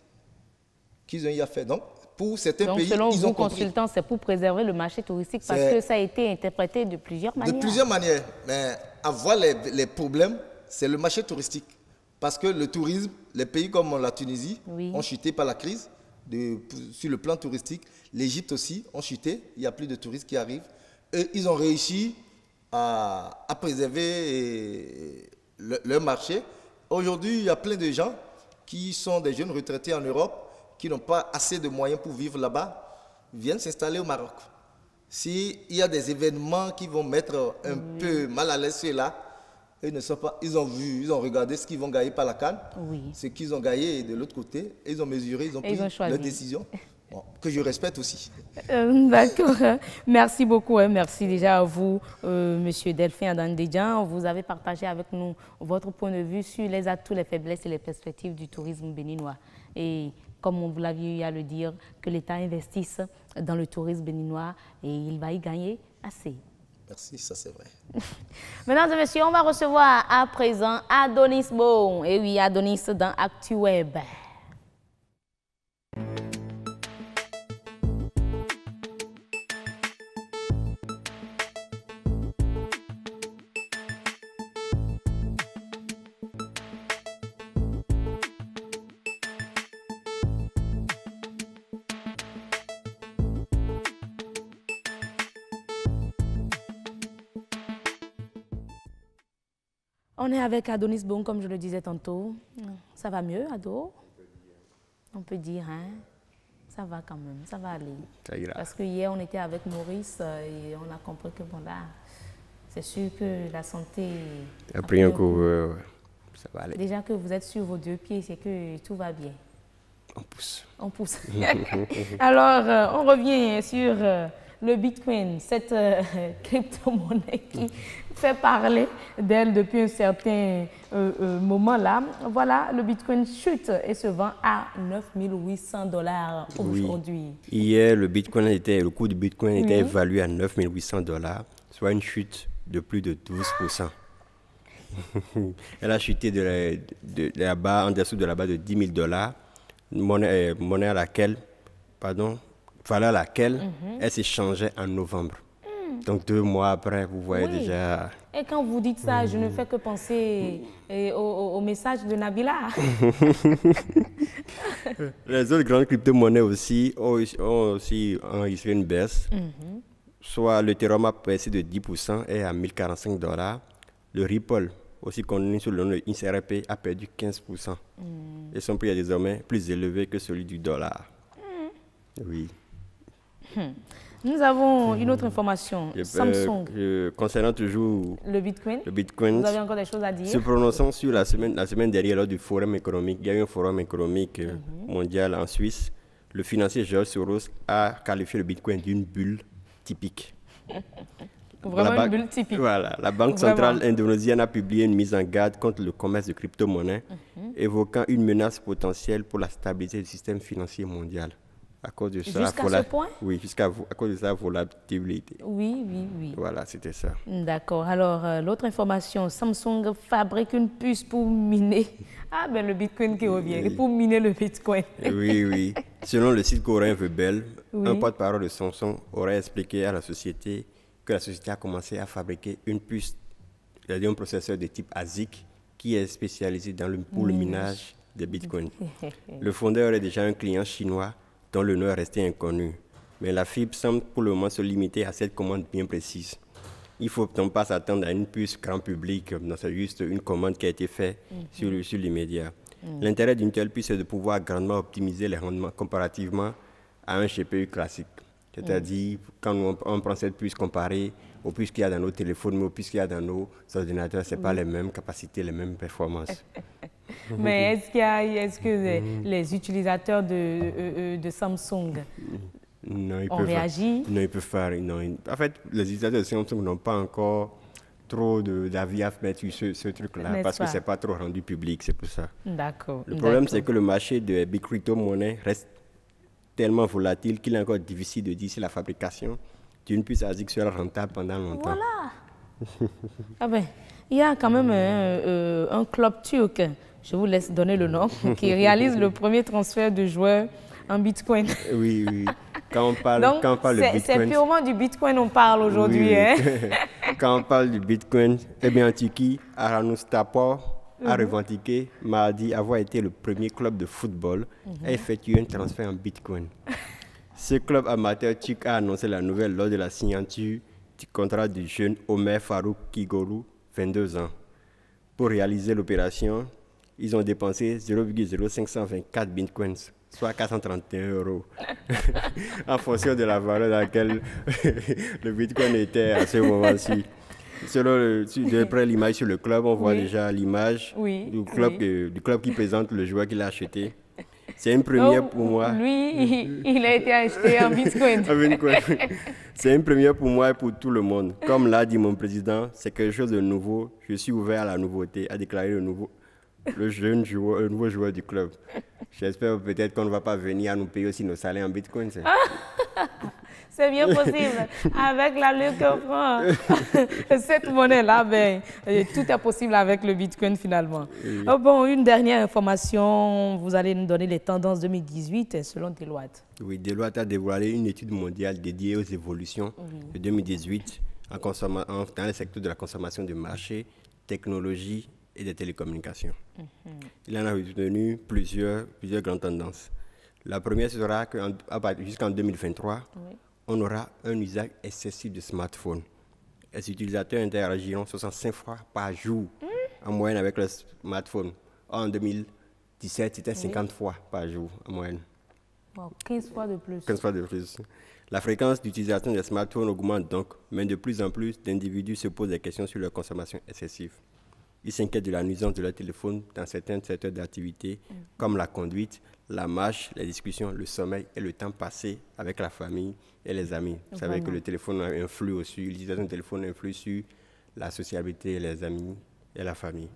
qu'ils ont y à faire. Donc, pour certains pays, selon ils vous, ont compris. consultants, c'est pour préserver le marché touristique parce que ça a été interprété de plusieurs manières. De plusieurs manières. Mais avoir les problèmes, c'est le marché touristique. Parce que le tourisme, les pays comme la Tunisie ont chuté par la crise sur le plan touristique. L'Égypte aussi ont chuté. Il n'y a plus de touristes qui arrivent. Et ils ont réussi à préserver leur marché. Aujourd'hui, il y a plein de gens qui sont des jeunes retraités en Europe qui n'ont pas assez de moyens pour vivre là-bas, viennent s'installer au Maroc. S'il y a des événements qui vont mettre un peu mal à l'aise ceux-là, ils ont vu, ils ont regardé ce qu'ils vont gagner par la canne, ce qu'ils ont gagné de l'autre côté, et ils ont mesuré, ils ont pris leur décision, que je respecte aussi. D'accord. Merci beaucoup. Merci déjà à vous, Monsieur Delphin Adandédian. Vous avez partagé avec nous votre point de vue sur les atouts, les faiblesses et les perspectives du tourisme béninois. Et comme vous l'aviez eu à le dire, que l'État investisse dans le tourisme béninois et il va y gagner assez. Merci, ça c'est vrai. Mesdames et messieurs, on va recevoir à présent Adonis Bon. Et oui, Adonis dans ActuWeb. On est avec Adonis Bon, comme je le disais tantôt. Ça va mieux, Ado? On peut dire, hein? Ça va quand même, ça va aller. Ça ira. Parce que hier, on était avec Maurice et on a compris que, bon, là, c'est sûr que la santé... A pris un coup, ça va aller. Déjà que vous êtes sur vos deux pieds, c'est que tout va bien. On pousse. On pousse. Alors, on revient sur le Bitcoin, cette crypto-monnaie qui fait parler d'elle depuis un certain moment là. Voilà, le Bitcoin chute et se vend à 9 800 $ aujourd'hui. Oui. Hier, le coût du Bitcoin était évalué à 9 800 $, soit une chute de plus de 12%. Elle a chuté de là-bas, en dessous de là-bas de 10 000 $, monnaie à laquelle, valeur à laquelle elle s'échangeait en novembre. Donc 2 mois après, vous voyez déjà... Et quand vous dites ça, je ne fais que penser au message de Nabila. Les autres grandes crypto-monnaies aussi ont enregistré une baisse. Soit l'Ethereum a baissé de 10% et à 1045 $. Le Ripple, aussi connu sous le nom de XRP, a perdu 15%. Et son prix est désormais plus élevé que celui du dollar. Oui. Nous avons une autre information. Samsung. Concernant toujours le Bitcoin. Vous avez encore des choses à dire? Se prononçant sur la semaine dernière lors du forum économique, il y a eu un forum économique mondial en Suisse. Le financier George Soros a qualifié le Bitcoin d'une bulle typique. Vraiment une bulle typique. Voilà. La Banque centrale indonésienne a publié une mise en garde contre le commerce de crypto-monnaies, évoquant une menace potentielle pour la stabilité du système financier mondial. À cause de ça, jusqu'à ce point? Oui, à cause de sa volatilité. Oui. Voilà, c'était ça. D'accord. Alors, l'autre information, Samsung fabrique une puce pour miner. Ah ben le Bitcoin qui revient, oui. Pour miner le Bitcoin. Oui. Selon le site coréen Webel, un porte-parole de Samsung aurait expliqué à la société que la société a commencé à fabriquer une puce, un processeur de type ASIC qui est spécialisé pour le minage des Bitcoins. Le fondeur est déjà un client chinois dont le nom est resté inconnu. Mais la fibre semble pour le moment se limiter à cette commande bien précise. Il ne faut donc pas s'attendre à une puce grand public, c'est juste une commande qui a été faite sur l'immédiat. L'intérêt d'une telle puce est de pouvoir grandement optimiser les rendements comparativement à un GPU classique. C'est-à-dire, quand on prend cette puce comparée aux puces qu'il y a dans nos téléphones, mais aux puces qu'il y a dans nos ordinateurs, ce n'est pas les mêmes capacités, les mêmes performances. Mais est-ce que les utilisateurs de Samsung ont réagi? Non, ils peuvent pas. En fait, les utilisateurs de Samsung n'ont pas encore trop d'avis à mettre sur ce truc-là, parce que ce n'est pas trop rendu public, c'est pour ça. D'accord. Le problème, c'est que le marché des big crypto-monnaies reste tellement volatile qu'il est encore difficile de dire si la fabrication d'une puce ASIC sera rentable pendant longtemps. Voilà. Ah ben, il y a quand même un club turc, je vous laisse donner le nom, qui réalise le premier transfert de joueurs en Bitcoin. Oui. Quand on parle de Bitcoin... C'est purement du Bitcoin on parle aujourd'hui. Oui. Hein? Quand on parle du Bitcoin, eh bien en Turquie, Aranustapor a revendiqué mardi avoir été le premier club de football à effectuer un transfert en Bitcoin. Ce club amateur turc a annoncé la nouvelle lors de la signature du contrat du jeune Omer Faruk Kigoru, 22 ans. Pour réaliser l'opération, ils ont dépensé 0,0524 Bitcoins, soit 431 €, en fonction de la valeur dans laquelle le Bitcoin était à ce moment-ci. D'après l'image sur le club, on voit déjà l'image du club qui présente le joueur qu'il a acheté. C'est une première pour moi. Lui, il a été acheté en Bitcoin. C'est une première pour moi et pour tout le monde. Comme l'a dit mon président, c'est quelque chose de nouveau. Je suis ouvert à la nouveauté, a déclaré le nouveau joueur du club. J'espère peut-être qu'on ne va pas venir à nous payer aussi nos salaires en Bitcoin. C'est bien possible. Avec l'allure que prend cette monnaie-là, ben, tout est possible avec le Bitcoin finalement. Oui. Oh, bon, une dernière information. Vous allez nous donner les tendances 2018 selon Deloitte. Oui, Deloitte a dévoilé une étude mondiale dédiée aux évolutions de 2018 dans le secteur de la consommation de marché, technologie et des télécommunications. Il en a retenu plusieurs grandes tendances. La première sera que jusqu'en 2023, on aura un usage excessif de smartphones. Les utilisateurs interagiront 65 fois par jour en moyenne avec le smartphone. En 2017, c'était 50 fois par jour en moyenne. Wow, 15 fois de plus. 15 fois de plus. La fréquence d'utilisation des smartphones augmente donc, mais de plus en plus d'individus se posent des questions sur leur consommation excessive. Ils s'inquiètent de la nuisance de leur téléphone dans certains secteurs d'activité, comme la conduite, la marche, les discussions, le sommeil et le temps passé avec la famille et les amis. Vous savez que le téléphone influe aussi, l'utilisation du téléphone influe sur la sociabilité, les amis et la famille.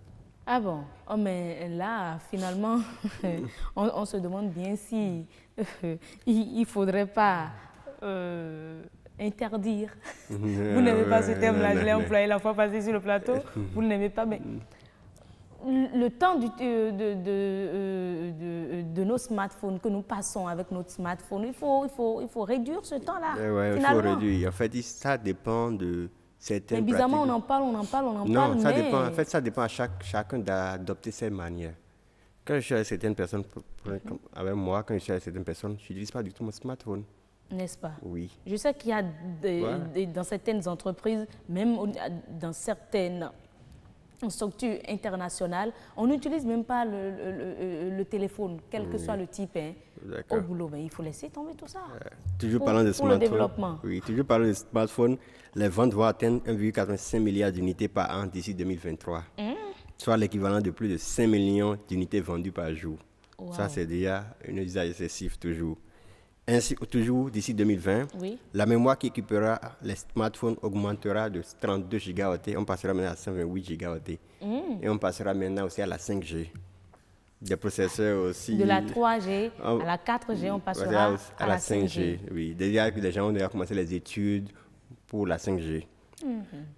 Ah bon? Oh, mais là, finalement, on se demande bien si il ne faudrait pas interdire. Vous n'aimez pas ce terme-là, je l'ai employé la fois passée sur le plateau. Vous ne l'aimez pas, mais le temps de nos smartphones, que nous passons avec notre smartphone, il faut réduire ce temps-là. Oui, il faut réduire. En fait, ça dépend de certaines pratiques. Mais bizarrement, on en parle. Non, ça dépend. En fait, ça dépend à chacun d'adopter ses manières. Quand je suis avec certaines personnes, avec moi, quand je suis avec certaines personnes, je n'utilise pas du tout mon smartphone. N'est-ce pas? Oui. Je sais qu'il y a dans certaines entreprises, même dans certaines structures internationales, on n'utilise même pas le téléphone, quel que soit le type. Hein. au boulot, mais il faut laisser tomber tout ça. Toujours parlant de pour le développement. Oui, toujours parlant de smartphones, les ventes vont atteindre 1,85 milliard d'unités par an d'ici 2023. Soit l'équivalent de plus de 5 millions d'unités vendues par jour. Wow. Ça, c'est déjà un usage excessif, toujours. Ainsi, toujours d'ici 2020, la mémoire qui équipera les smartphones augmentera de 32 gigaoctets. On passera maintenant à 128 gigaoctets. Et on passera maintenant aussi à la 5G. Des processeurs aussi. De la 3G à la 4G, on passera à la 5G. Oui, déjà que les gens ont déjà commencé les études pour la 5G.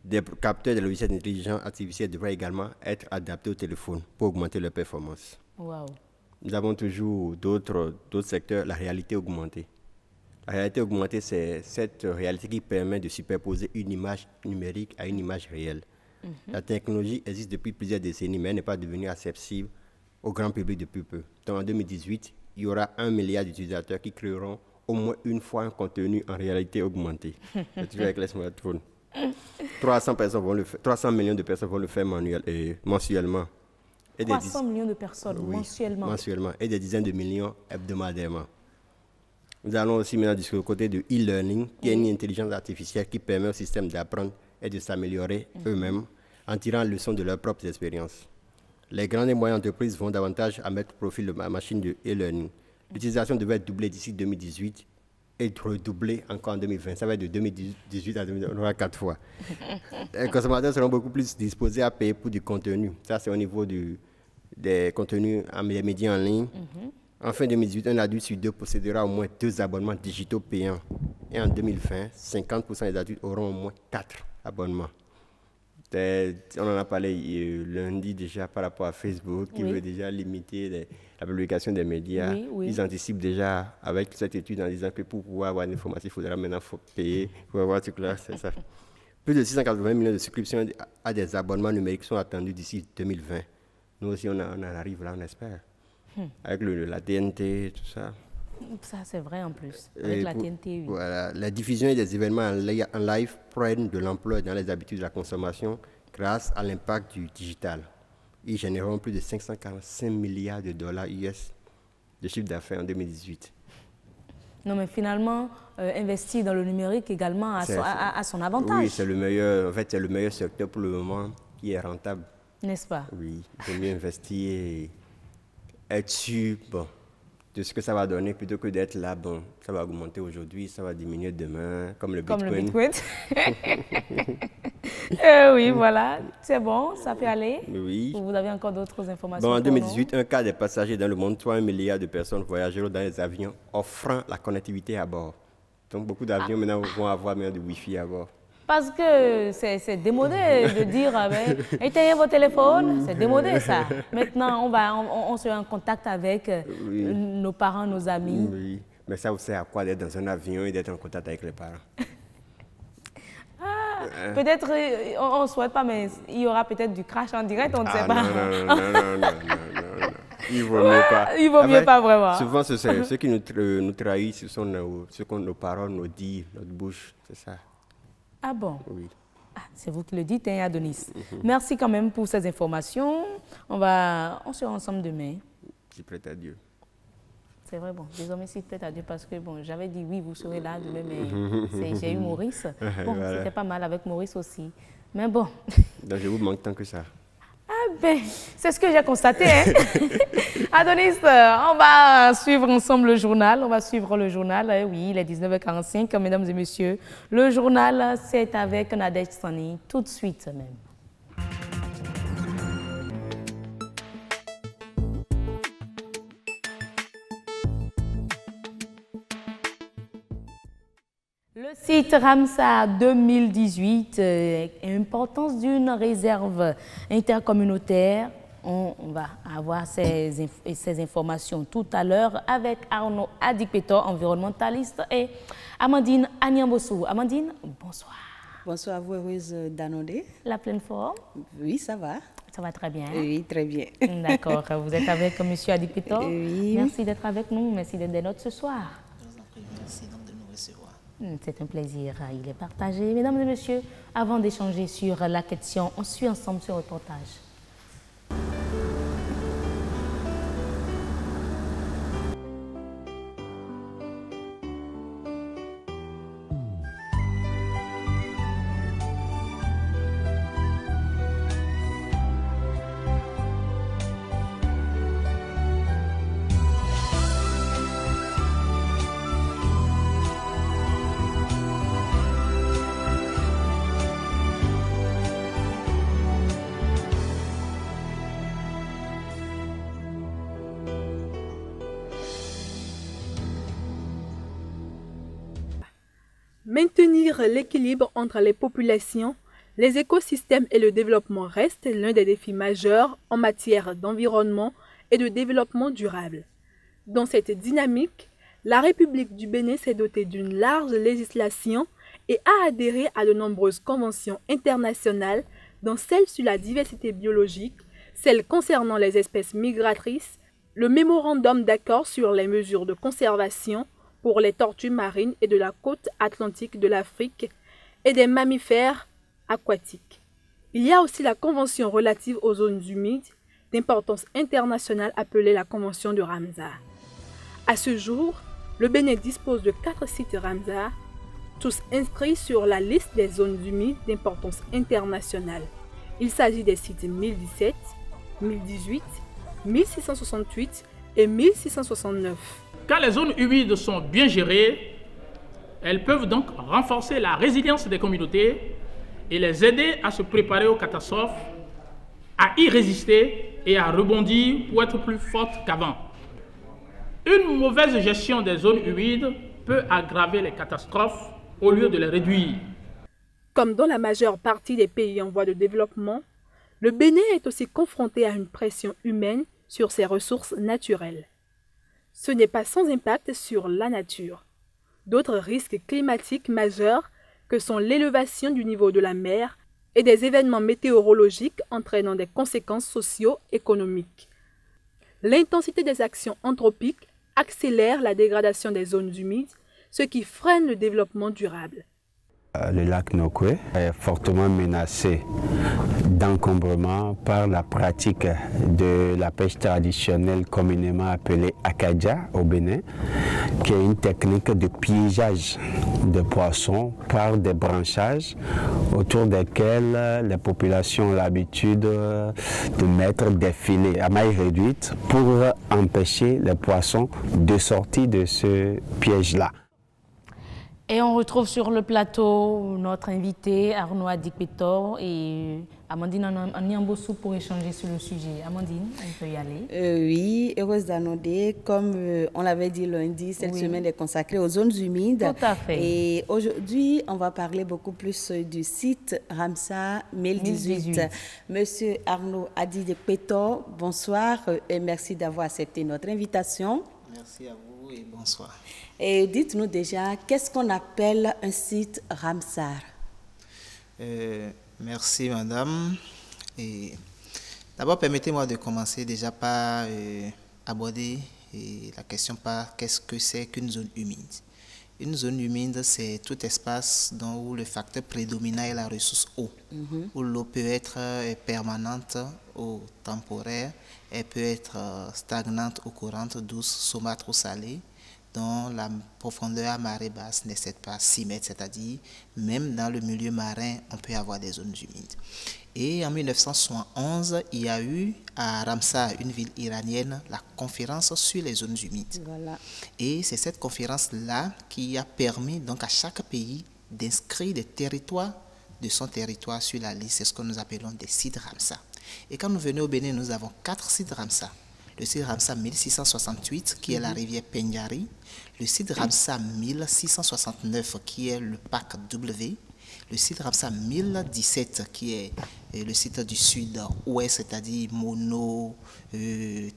Des capteurs de logiciels d'intelligence artificielle devraient également être adaptés au téléphone pour augmenter leur performance. Wow. Nous avons toujours d'autres secteurs, la réalité augmentée. La réalité augmentée, c'est cette réalité qui permet de superposer une image numérique à une image réelle. La technologie existe depuis plusieurs décennies, mais elle n'est pas devenue accessible au grand public depuis peu. Donc en 2018, il y aura 1 milliard d'utilisateurs qui créeront au moins une fois un contenu en réalité augmentée. C'est toujours avec les smartphones. 300 millions de personnes vont le faire mensuellement. Et 300 millions de personnes mensuellement. Et des dizaines de millions hebdomadairement. Nous allons aussi maintenant discuter du côté de e-learning, qui est une intelligence artificielle qui permet au système d'apprendre et de s'améliorer eux-mêmes en tirant leçon de leurs propres expériences. Les grandes et moyennes entreprises vont davantage à mettre profil de la machine de e-learning. L'utilisation devrait être doublée d'ici 2018 et redoublée encore en 2020. Ça va être de 2018 à 2020, on aura 4 fois. Les consommateurs seront beaucoup plus disposés à payer pour du contenu. Ça, c'est au niveau des contenus des médias en ligne. En fin 2018, un adulte sur 2 possédera au moins 2 abonnements digitaux payants. Et en 2020, 50% des adultes auront au moins 4 abonnements. On en a parlé lundi déjà par rapport à Facebook, qui veut déjà limiter la publication des médias. Ils anticipent déjà avec cette étude en disant que pour pouvoir avoir une information, il faudra maintenant payer pour avoir tout là, c'est ça. Plus de 680 millions de souscriptions à des abonnements numériques sont attendus d'ici 2020. Nous aussi, on en arrive là, on espère. Avec la TNT, tout ça. Ça, c'est vrai en plus. Avec la TNT, oui. Voilà, la diffusion des événements en live prennent de l'ampleur dans les habitudes de la consommation grâce à l'impact du digital. Ils généreront plus de 545 milliards de dollars US de chiffre d'affaires en 2018. Non, mais finalement, investir dans le numérique également a son avantage. Oui, c'est le meilleur. En fait, c'est le meilleur secteur pour le moment qui est rentable. N'est-ce pas? Oui, il faut mieux investir et être sûr de ce que ça va donner plutôt que d'être là. Bon, ça va augmenter aujourd'hui, ça va diminuer demain, comme le Bitcoin. Comme le Bitcoin. Oui, voilà, c'est bon, ça peut aller. Oui. Vous avez encore d'autres informations? Bon, en 2018, un quart des passagers dans le monde, soit 1 milliard de personnes voyageront dans les avions offrant la connectivité à bord. Donc, beaucoup d'avions maintenant vont avoir du Wi-Fi à bord. Parce que c'est démodé de dire éteignez vos téléphones, c'est démodé ça. Maintenant, on se met en contact avec nos parents, nos amis. Oui, mais ça vous sert à quoi d'être dans un avion et d'être en contact avec les parents? Peut-être, on ne souhaite pas, mais il y aura peut-être du crash en direct, on ne sait pas. Non. Il vaut mieux pas. Il vaut mieux pas vraiment. Souvent, ceux qui nous trahissent, ce sont nos paroles, nos dires, notre bouche, c'est ça. Ah bon? Oui. C'est vous qui le dites, hein, Adonis. Merci quand même pour ces informations. On sera ensemble demain. Si prête à Dieu. C'est vrai, bon, désormais, si prête à Dieu, parce que bon, j'avais dit oui, vous serez là demain, mais j'ai eu Maurice. Bon, voilà. C'était pas mal avec Maurice aussi. Mais bon. Donc, je vous manque tant que ça. Ah ben, c'est ce que j'ai constaté. Hein. Adonis, on va suivre ensemble le journal. On va suivre le journal. Oui, il est 19h45, mesdames et messieurs. Le journal, c'est avec Nadège Sani, tout de suite même. Le site Ramsar 2018, importance d'une réserve intercommunautaire. On va avoir ces informations tout à l'heure avec Arnaud Adikpeto, environnementaliste, et Amandine Agnambossou. Amandine, bonsoir. Bonsoir à vous, heureuse d'Anodé. La pleine forme? Oui, ça va. Ça va très bien. Oui, très bien. D'accord. Vous êtes avec M. Adikpeto. Oui. Merci d'être avec nous. Merci d'être des notes ce soir. Merci de nous recevoir. C'est un plaisir. Il est partagé. Mesdames et messieurs, avant d'échanger sur la question, on suit ensemble ce reportage. Maintenir l'équilibre entre les populations, les écosystèmes et le développement restent l'un des défis majeurs en matière d'environnement et de développement durable. Dans cette dynamique, la République du Bénin s'est dotée d'une large législation et a adhéré à de nombreuses conventions internationales, dont celle sur la diversité biologique, celle concernant les espèces migratrices, le mémorandum d'accord sur les mesures de conservation pour les tortues marines et de la côte atlantique de l'Afrique et des mammifères aquatiques. Il y a aussi la convention relative aux zones humides d'importance internationale appelée la convention de Ramsar. À ce jour, le Bénin dispose de 4 sites Ramsar, tous inscrits sur la liste des zones humides d'importance internationale. Il s'agit des sites 1017, 1018, 1668 et 1669. Quand les zones humides sont bien gérées, elles peuvent donc renforcer la résilience des communautés et les aider à se préparer aux catastrophes, à y résister et à rebondir pour être plus fortes qu'avant. Une mauvaise gestion des zones humides peut aggraver les catastrophes au lieu de les réduire. Comme dans la majeure partie des pays en voie de développement, le Bénin est aussi confronté à une pression humaine sur ses ressources naturelles. Ce n'est pas sans impact sur la nature. D'autres risques climatiques majeurs que sont l'élévation du niveau de la mer et des événements météorologiques entraînant des conséquences socio-économiques. L'intensité des actions anthropiques accélère la dégradation des zones humides, ce qui freine le développement durable. Le lac Nokwe est fortement menacé d'encombrement par la pratique de la pêche traditionnelle communément appelée Akadia au Bénin, qui est une technique de piégeage de poissons par des branchages autour desquels les populations ont l'habitude de mettre des filets à maille réduite pour empêcher les poissons de sortir de ce piège-là. Et on retrouve sur le plateau notre invité Arnaud Adikpetor et Amandine Aniambossou pour échanger sur le sujet. Amandine, on peut y aller. Oui, heureuse d'annoncer, comme on l'avait dit lundi, cette semaine est consacrée aux zones humides. Tout à fait. Et aujourd'hui, on va parler beaucoup plus du site Ramsar 1018. Monsieur Arnaud Adikpetor, bonsoir et merci d'avoir accepté notre invitation. Merci à vous et bonsoir. Et dites-nous déjà, qu'est-ce qu'on appelle un site Ramsar? Merci madame. D'abord, permettez-moi de commencer déjà par aborder la question par qu'est-ce que c'est qu'une zone humide. Une zone humide, c'est tout espace où le facteur prédominant est la ressource eau, où l'eau peut être permanente ou temporaire, elle peut être stagnante ou courante, douce, saumâtre ou salée, dont la profondeur à marée basse n'excède pas 6 mètres, c'est-à-dire même dans le milieu marin, on peut avoir des zones humides. Et en 1971, il y a eu à Ramsar, une ville iranienne, la conférence sur les zones humides. Voilà. Et c'est cette conférence-là qui a permis donc à chaque pays d'inscrire des territoires de son territoire sur la liste. C'est ce que nous appelons des sites Ramsar. Et quand nous venons au Bénin, nous avons 4 sites Ramsar. Le site Ramsar 1668, qui est la rivière Penjari. Le site Ramsar 1669, qui est le parc W. Le site Ramsar 1017, qui est le site du sud-ouest, c'est-à-dire Mono,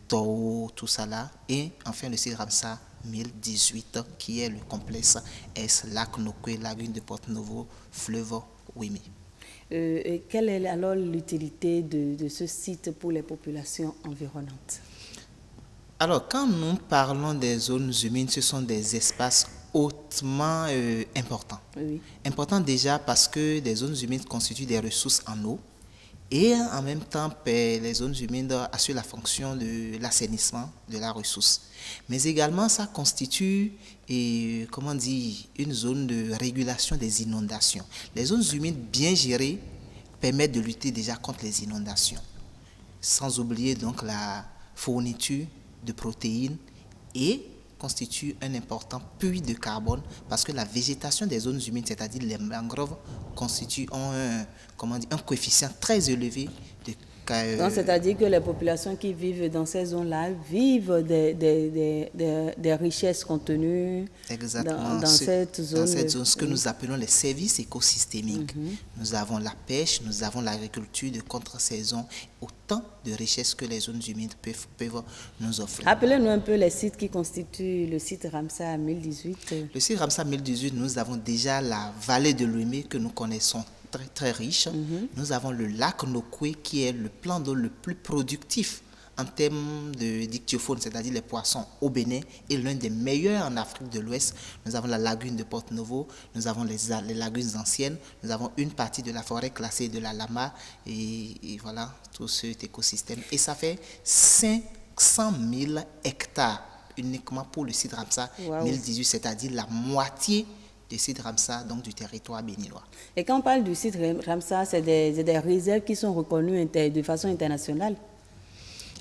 Tao, tout ça là. Et enfin, le site Ramsar 1018, qui est le complexe S, lac Nokwe, lagune de Porte-Novo, fleuve Wimi. Quelle est alors l'utilité de ce site pour les populations environnantes? Alors, quand nous parlons des zones humides, ce sont des espaces hautement importants. Oui. Importants déjà parce que les zones humides constituent des ressources en eau et en même temps, les zones humides assurent la fonction de l'assainissement de la ressource. Mais également, ça constitue une zone de régulation des inondations. Les zones humides bien gérées permettent de lutter déjà contre les inondations. Sans oublier donc la fourniture de protéines et constitue un important puits de carbone parce que la végétation des zones humides, c'est-à-dire les mangroves, ont un coefficient très élevé de Donc, c'est-à-dire que les populations qui vivent dans ces zones-là vivent des richesses contenues dans cette zone. Dans cette zone, ce que nous appelons les services écosystémiques. Nous avons la pêche, nous avons l'agriculture de contre-saison, autant de richesses que les zones humides peuvent nous offrir. Rappelez-nous un peu les sites qui constituent le site Ramsar 1018. Le site Ramsar 1018, nous avons déjà la vallée de Lomé que nous connaissons très riche. Nous avons le lac Nokwe qui est le plan d'eau le plus productif en termes de dictiofaune, c'est-à-dire les poissons au Bénin, et l'un des meilleurs en Afrique de l'Ouest. Nous avons la lagune de Porto-Novo, nous avons les lagunes anciennes, nous avons une partie de la forêt classée de la Lama, et voilà tout cet écosystème. Et ça fait 500 000 hectares uniquement pour le site Ramsar 1018, c'est-à-dire la moitié du site Ramsar, donc du territoire béninois. Et quand on parle du site Ramsar, c'est des réserves qui sont reconnues de façon internationale?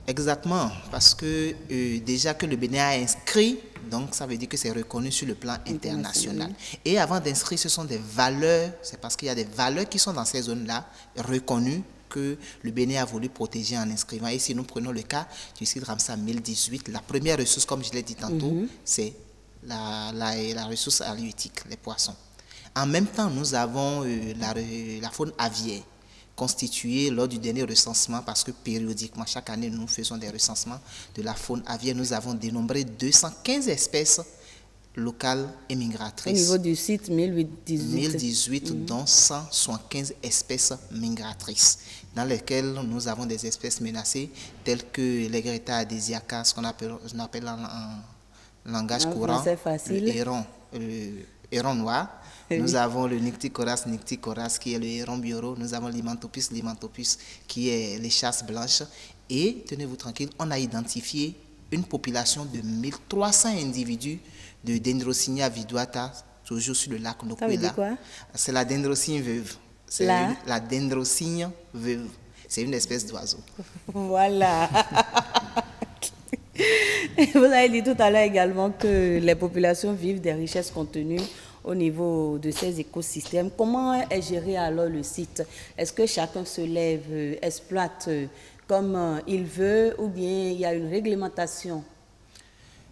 Exactement, parce que déjà que le Bénin a inscrit, donc ça veut dire que c'est reconnu sur le plan international. Et avant d'inscrire, ce sont des valeurs, c'est parce qu'il y a des valeurs qui sont dans ces zones-là reconnues que le Bénin a voulu protéger en inscrivant. Et si nous prenons le cas du site Ramsar 1018, la première ressource, comme je l'ai dit tantôt, c'est la ressource halieutique, les poissons. En même temps, nous avons la faune aviaire constituée lors du dernier recensement, parce que périodiquement, chaque année, nous faisons des recensements de la faune aviaire. Nous avons dénombré 215 espèces locales et migratrices. Au niveau du site 1018, dont 175 espèces migratrices, dans lesquelles nous avons des espèces menacées, telles que les Greta adesiaca, ce qu'on appelle en langage courant, le héron noir. Nous avons le Nycticoras qui est le héron bioro. Nous avons l'Imantopus qui est les chasses blanches. Et tenez-vous tranquille, on a identifié une population de 1300 individus de Dendrocinia viduata, toujours sur le lac Nokwe. Ça veut dire quoi? C'est la dendrocine veuve. C'est la dendrocine veuve. C'est une espèce d'oiseau. Voilà. Vous avez dit tout à l'heure également que les populations vivent des richesses contenues au niveau de ces écosystèmes. Comment est géré alors le site? Est-ce que chacun se lève, exploite comme il veut, ou bien il y a une réglementation?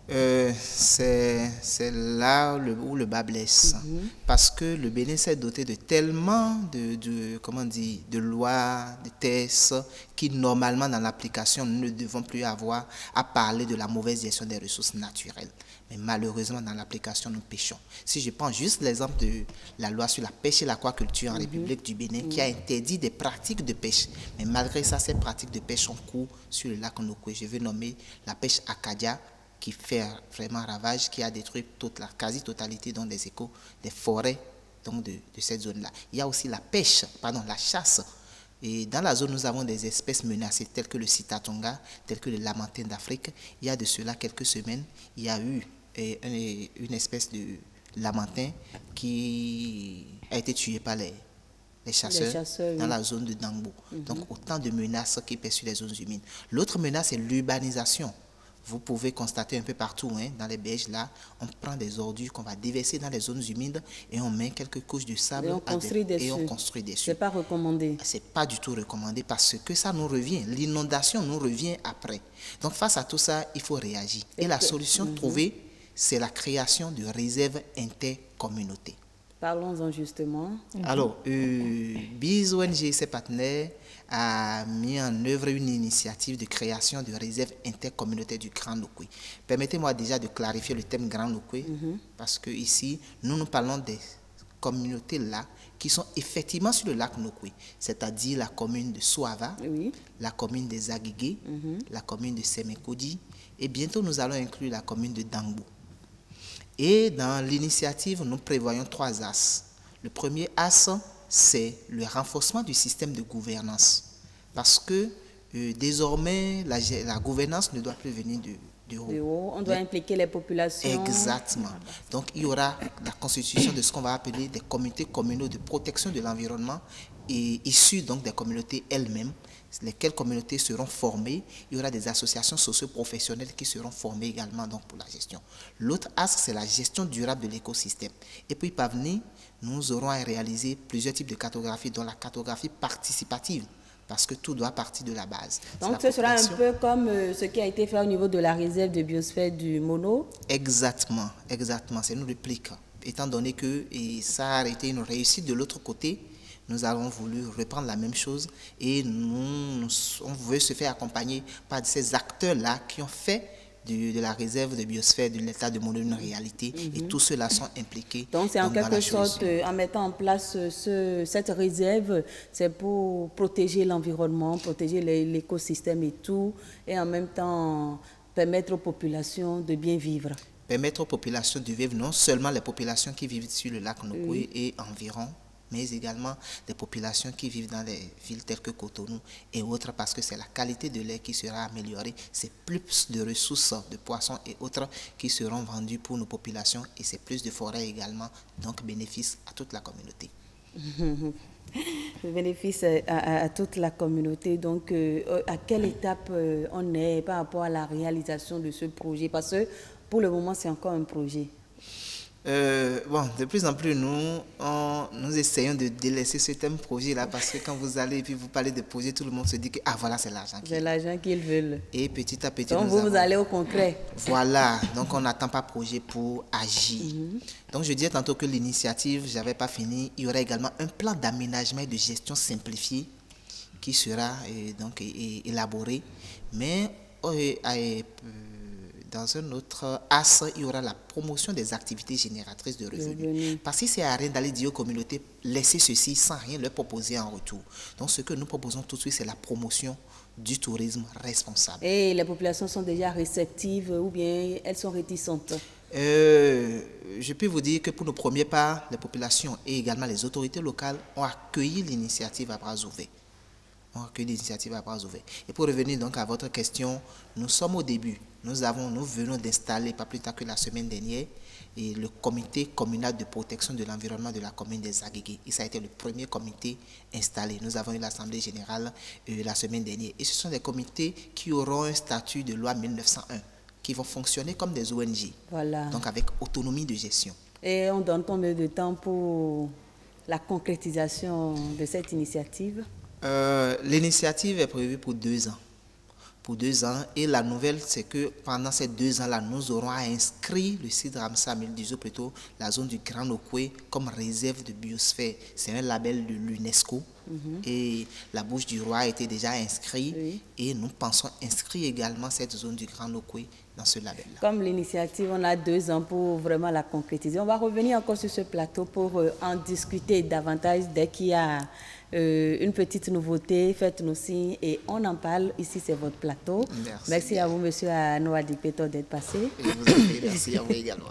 C'est là où le bas blesse, parce que le Bénin s'est doté de tellement de lois, de tests, qui normalement dans l'application nous ne devons plus avoir à parler de la mauvaise gestion des ressources naturelles. Mais malheureusement dans l'application nous péchons. Si je prends juste l'exemple de la loi sur la pêche et l'aquaculture en République du Bénin, qui a interdit des pratiques de pêche, mais malgré ça ces pratiques de pêche ont cours sur le lac Nokwe. Je vais nommer la pêche Acadia, qui fait vraiment ravage, qui a détruit la quasi-totalité des forêts donc de cette zone-là. Il y a aussi la chasse. Et dans la zone, nous avons des espèces menacées telles que le citatonga, telles que le lamantin d'Afrique. Il y a de cela quelques semaines, il y a eu une espèce de lamantin qui a été tué par les chasseurs dans la zone de Dangbo. Donc autant de menaces qui pèsent sur les zones humides. L'autre menace, c'est l'urbanisation. Vous pouvez constater un peu partout, dans les berges là, on prend des ordures qu'on va déverser dans les zones humides et on met quelques couches de sable et on construit dessus. C'est pas recommandé. C'est pas du tout recommandé parce que ça nous revient, l'inondation nous revient après. Donc face à tout ça, il faut réagir. Et la solution trouvée, c'est la création de réserves intercommunautés. Parlons-en justement. Alors, BIS ONG et ses partenaires a mis en œuvre une initiative de création de réserves intercommunautaires du Grand Nokwe. Permettez-moi déjà de clarifier le thème Grand Nokwe, parce que ici, nous parlons des communautés là qui sont effectivement sur le lac Nokwe, c'est-à-dire la commune de Soava, la commune de Zagigé, la commune de Semekodi, et bientôt nous allons inclure la commune de Dangbo. Et dans l'initiative, nous prévoyons 3 axes. Le premier axe, c'est le renforcement du système de gouvernance. Parce que désormais, la gouvernance ne doit plus venir de haut. On doit impliquer les populations. Exactement. Donc, il y aura la constitution de ce qu'on va appeler des comités communaux de protection de l'environnement, issus donc des communautés elles-mêmes. Lesquelles communautés seront formées. Il y aura des associations socio-professionnelles qui seront formées également donc, pour la gestion. L'autre axe, c'est la gestion durable de l'écosystème. Et puis, par venir, nous aurons à réaliser plusieurs types de cartographie, dont la cartographie participative, parce que tout doit partir de la base. Donc ce sera un peu comme ce qui a été fait au niveau de la réserve de biosphère du Mono. Exactement, exactement, c'est une réplique. Étant donné que ça a été une réussite de l'autre côté, nous avons voulu reprendre la même chose et on veut se faire accompagner par ces acteurs-là qui ont fait de la réserve de biosphère de l'état de Mono une réalité et tous ceux-là sont impliqués. Donc c'est en quelque sorte, en mettant en place cette réserve, c'est pour protéger l'environnement, protéger l'écosystème et tout, et en même temps permettre aux populations de bien vivre. Permettre aux populations de vivre, non seulement les populations qui vivent sur le lac Nokoué et environ, mais également des populations qui vivent dans des villes telles que Cotonou et autres, parce que c'est la qualité de l'air qui sera améliorée, c'est plus de ressources de poissons et autres qui seront vendues pour nos populations et c'est plus de forêts également, donc bénéfice à toute la communauté. Bénéfice à toute la communauté. Donc, à quelle étape on est par rapport à la réalisation de ce projet? Parce que pour le moment, c'est encore un projet. De plus en plus, nous essayons de délaisser ce thème projet-là parce que quand vous allez et puis vous parlez de projet, tout le monde se dit que voilà, c'est l'argent. C'est l'argent qu'ils veulent. Et petit à petit, donc vous allez au concret. Voilà, donc on n'attend pas projet pour agir. Donc je disais tantôt que l'initiative, je n'avais pas fini, il y aura également un plan d'aménagement et de gestion simplifié qui sera donc élaboré, mais dans un autre axe, il y aura la promotion des activités génératrices de revenus. Parce que c'est à rien d'aller dire aux communautés, laissez ceci sans rien leur proposer en retour. Donc ce que nous proposons tout de suite, c'est la promotion du tourisme responsable. Et les populations sont déjà réceptives ou bien elles sont réticentes? Je peux vous dire que pour nos premiers pas, les populations et également les autorités locales ont accueilli l'initiative à bras ouverts. Et pour revenir donc à votre question, nous sommes au début. Nous venons d'installer, pas plus tard que la semaine dernière, le comité communal de protection de l'environnement de la commune des Agégués. Et ça a été le premier comité installé. Nous avons eu l'assemblée générale la semaine dernière. Et ce sont des comités qui auront un statut de loi 1901, qui vont fonctionner comme des ONG, donc avec autonomie de gestion. Et on donne combien de temps pour la concrétisation de cette initiative? L'initiative est prévue pour 2 ans. Et la nouvelle, c'est que pendant ces 2 ans-là, nous aurons à inscrire le site Ramsar 1018, plutôt la zone du Grand Nokoué, comme réserve de biosphère. C'est un label de l'UNESCO. Et la Bouche du Roi a été déjà inscrite. Et nous pensons inscrire également cette zone du Grand Nokoué dans ce label-là. Comme l'initiative, on a 2 ans pour vraiment la concrétiser. On va revenir encore sur ce plateau pour en discuter davantage dès qu'il y a une petite nouveauté, faites-nous signe et on en parle. Ici, c'est votre plateau. Merci à vous, monsieur Anoua Adikpetor, d'être passé. Merci à vous également.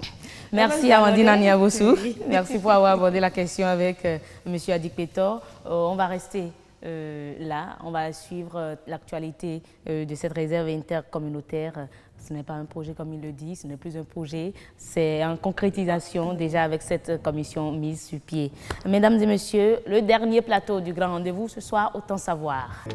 Merci à Amandine Niabossou. Merci pour avoir abordé la question avec monsieur Adikpetor. On va rester là, on va suivre l'actualité de cette réserve intercommunautaire. Ce n'est pas un projet comme il le dit, ce n'est plus un projet, c'est en concrétisation déjà avec cette commission mise sur pied. Mesdames et messieurs, le dernier plateau du grand rendez-vous ce soir, Autant savoir.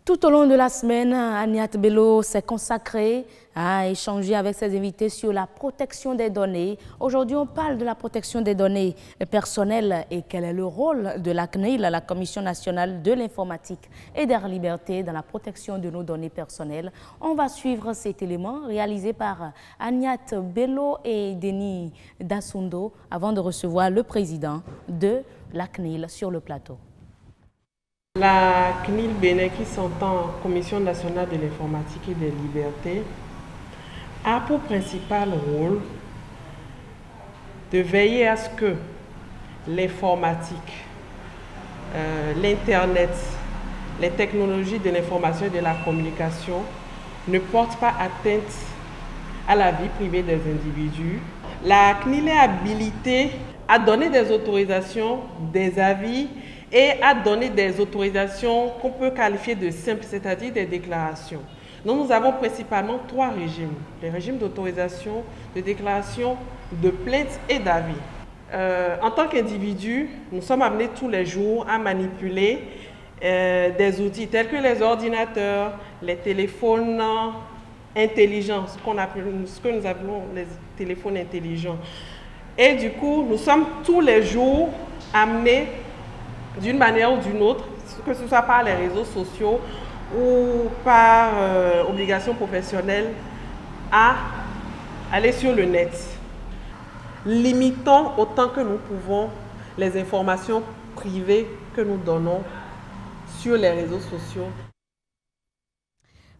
Tout au long de la semaine, Agnat Bello s'est consacrée à échanger avec ses invités sur la protection des données. Aujourd'hui, on parle de la protection des données personnelles et quel est le rôle de la CNIL, la Commission nationale de l'informatique et des libertés, dans la protection de nos données personnelles. On va suivre cet élément réalisé par Agnat Bello et Denis Dassundo avant de recevoir le président de la CNIL sur le plateau. La CNIL Bénin, qui s'entend Commission nationale de l'informatique et des libertés, a pour principal rôle de veiller à ce que l'informatique, l'Internet, les technologies de l'information et de la communication ne portent pas atteinte à la vie privée des individus. La CNIL est habilitée à donner des autorisations, des avis et à donner des autorisations qu'on peut qualifier de simples, c'est-à-dire des déclarations. Donc nous avons principalement 3 régimes. Les régimes d'autorisation, de déclaration, de plainte et d'avis. En tant qu'individu, nous sommes amenés tous les jours à manipuler des outils tels que les ordinateurs, les téléphones intelligents, ce que nous appelons les téléphones intelligents. Et du coup, nous sommes tous les jours amenés, d'une manière ou d'une autre, que ce soit par les réseaux sociaux ou par obligation professionnelle, à aller sur le net. Limitons autant que nous pouvons les informations privées que nous donnons sur les réseaux sociaux.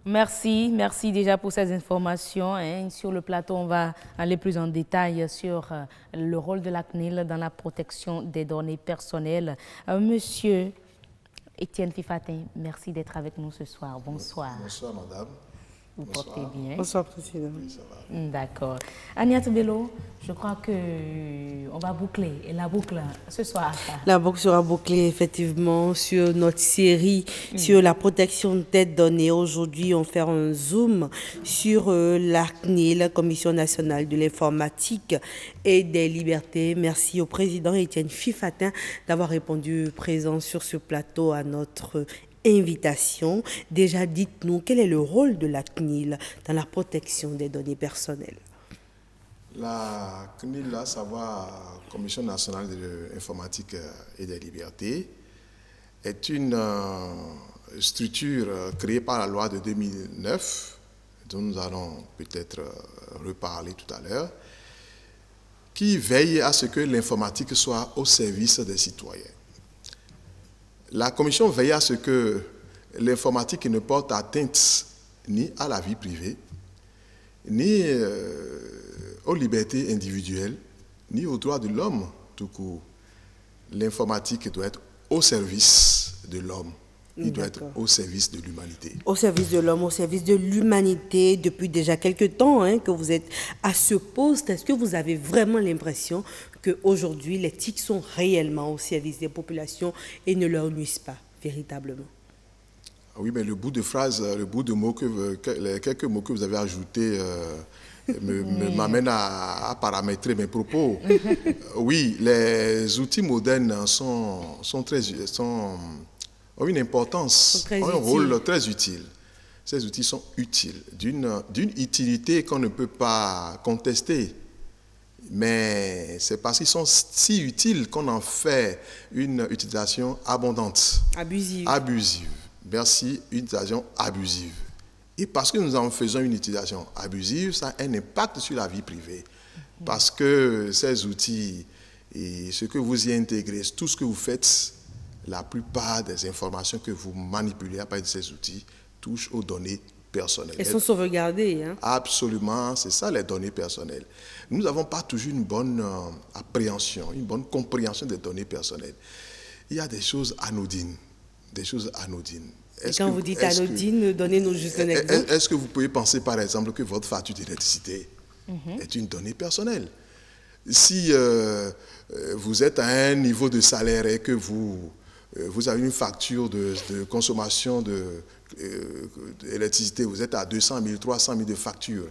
Merci déjà pour ces informations. Sur le plateau, on va aller plus en détail sur le rôle de la CNIL dans la protection des données personnelles. Monsieur Etienne Fifatin, merci d'être avec nous ce soir. Bonsoir. Bonsoir, madame. Vous portez bien. Bonsoir, président. Oui, ça va. D'accord. Agnès Bello, je crois qu'on va boucler la boucle ce soir. La boucle sera bouclée effectivement sur notre série sur la protection des données. Aujourd'hui, on fait un zoom sur la CNIL, la Commission nationale de l'informatique et des libertés. Merci au président Etienne Fifatin d'avoir répondu présent sur ce plateau à notre invitation. Déjà, dites-nous, quel est le rôle de la CNIL dans la protection des données personnelles? La CNIL, à savoir Commission nationale de l'informatique et des libertés, est une structure créée par la loi de 2009, dont nous allons peut-être reparler tout à l'heure, qui veille à ce que l'informatique soit au service des citoyens. La Commission veille à ce que l'informatique ne porte atteinte ni à la vie privée, ni aux libertés individuelles, ni aux droits de l'homme tout court. L'informatique doit être au service de l'homme. Il doit être au service de l'humanité. Au service de l'homme, au service de l'humanité. Depuis déjà quelques temps que vous êtes à ce poste, est-ce que vous avez vraiment l'impression qu'aujourd'hui, les TIC sont réellement au service des populations et ne leur nuisent pas véritablement? Oui, mais le bout de phrase, le bout de mots, les quelques mots que vous avez ajoutés m'amènent à paramétrer mes propos. Oui, les outils modernes ont une importance, ont un rôle très utile. Ces outils sont utiles, d'une utilité qu'on ne peut pas contester. Mais c'est parce qu'ils sont si utiles qu'on en fait une utilisation abondante. Abusive. Merci, une utilisation abusive. Et parce que nous en faisons une utilisation abusive, ça a un impact sur la vie privée. Parce que ces outils, et ce que vous y intégrez, tout ce que vous faites, la plupart des informations que vous manipulez à partir de ces outils touchent aux données personnelles. Elles sont sauvegardées. Absolument, c'est ça les données personnelles. Nous n'avons pas toujours une bonne appréhension, une bonne compréhension des données personnelles. Il y a des choses anodines. Des choses anodines. Et quand vous dites anodines, donnez-nous juste un exemple. Est-ce que vous pouvez penser par exemple que votre facture d'électricité est une donnée personnelle? Si vous êtes à un niveau de salaire et que vous avez une facture de consommation d'électricité, vous êtes à 200 000, 300 000 de factures,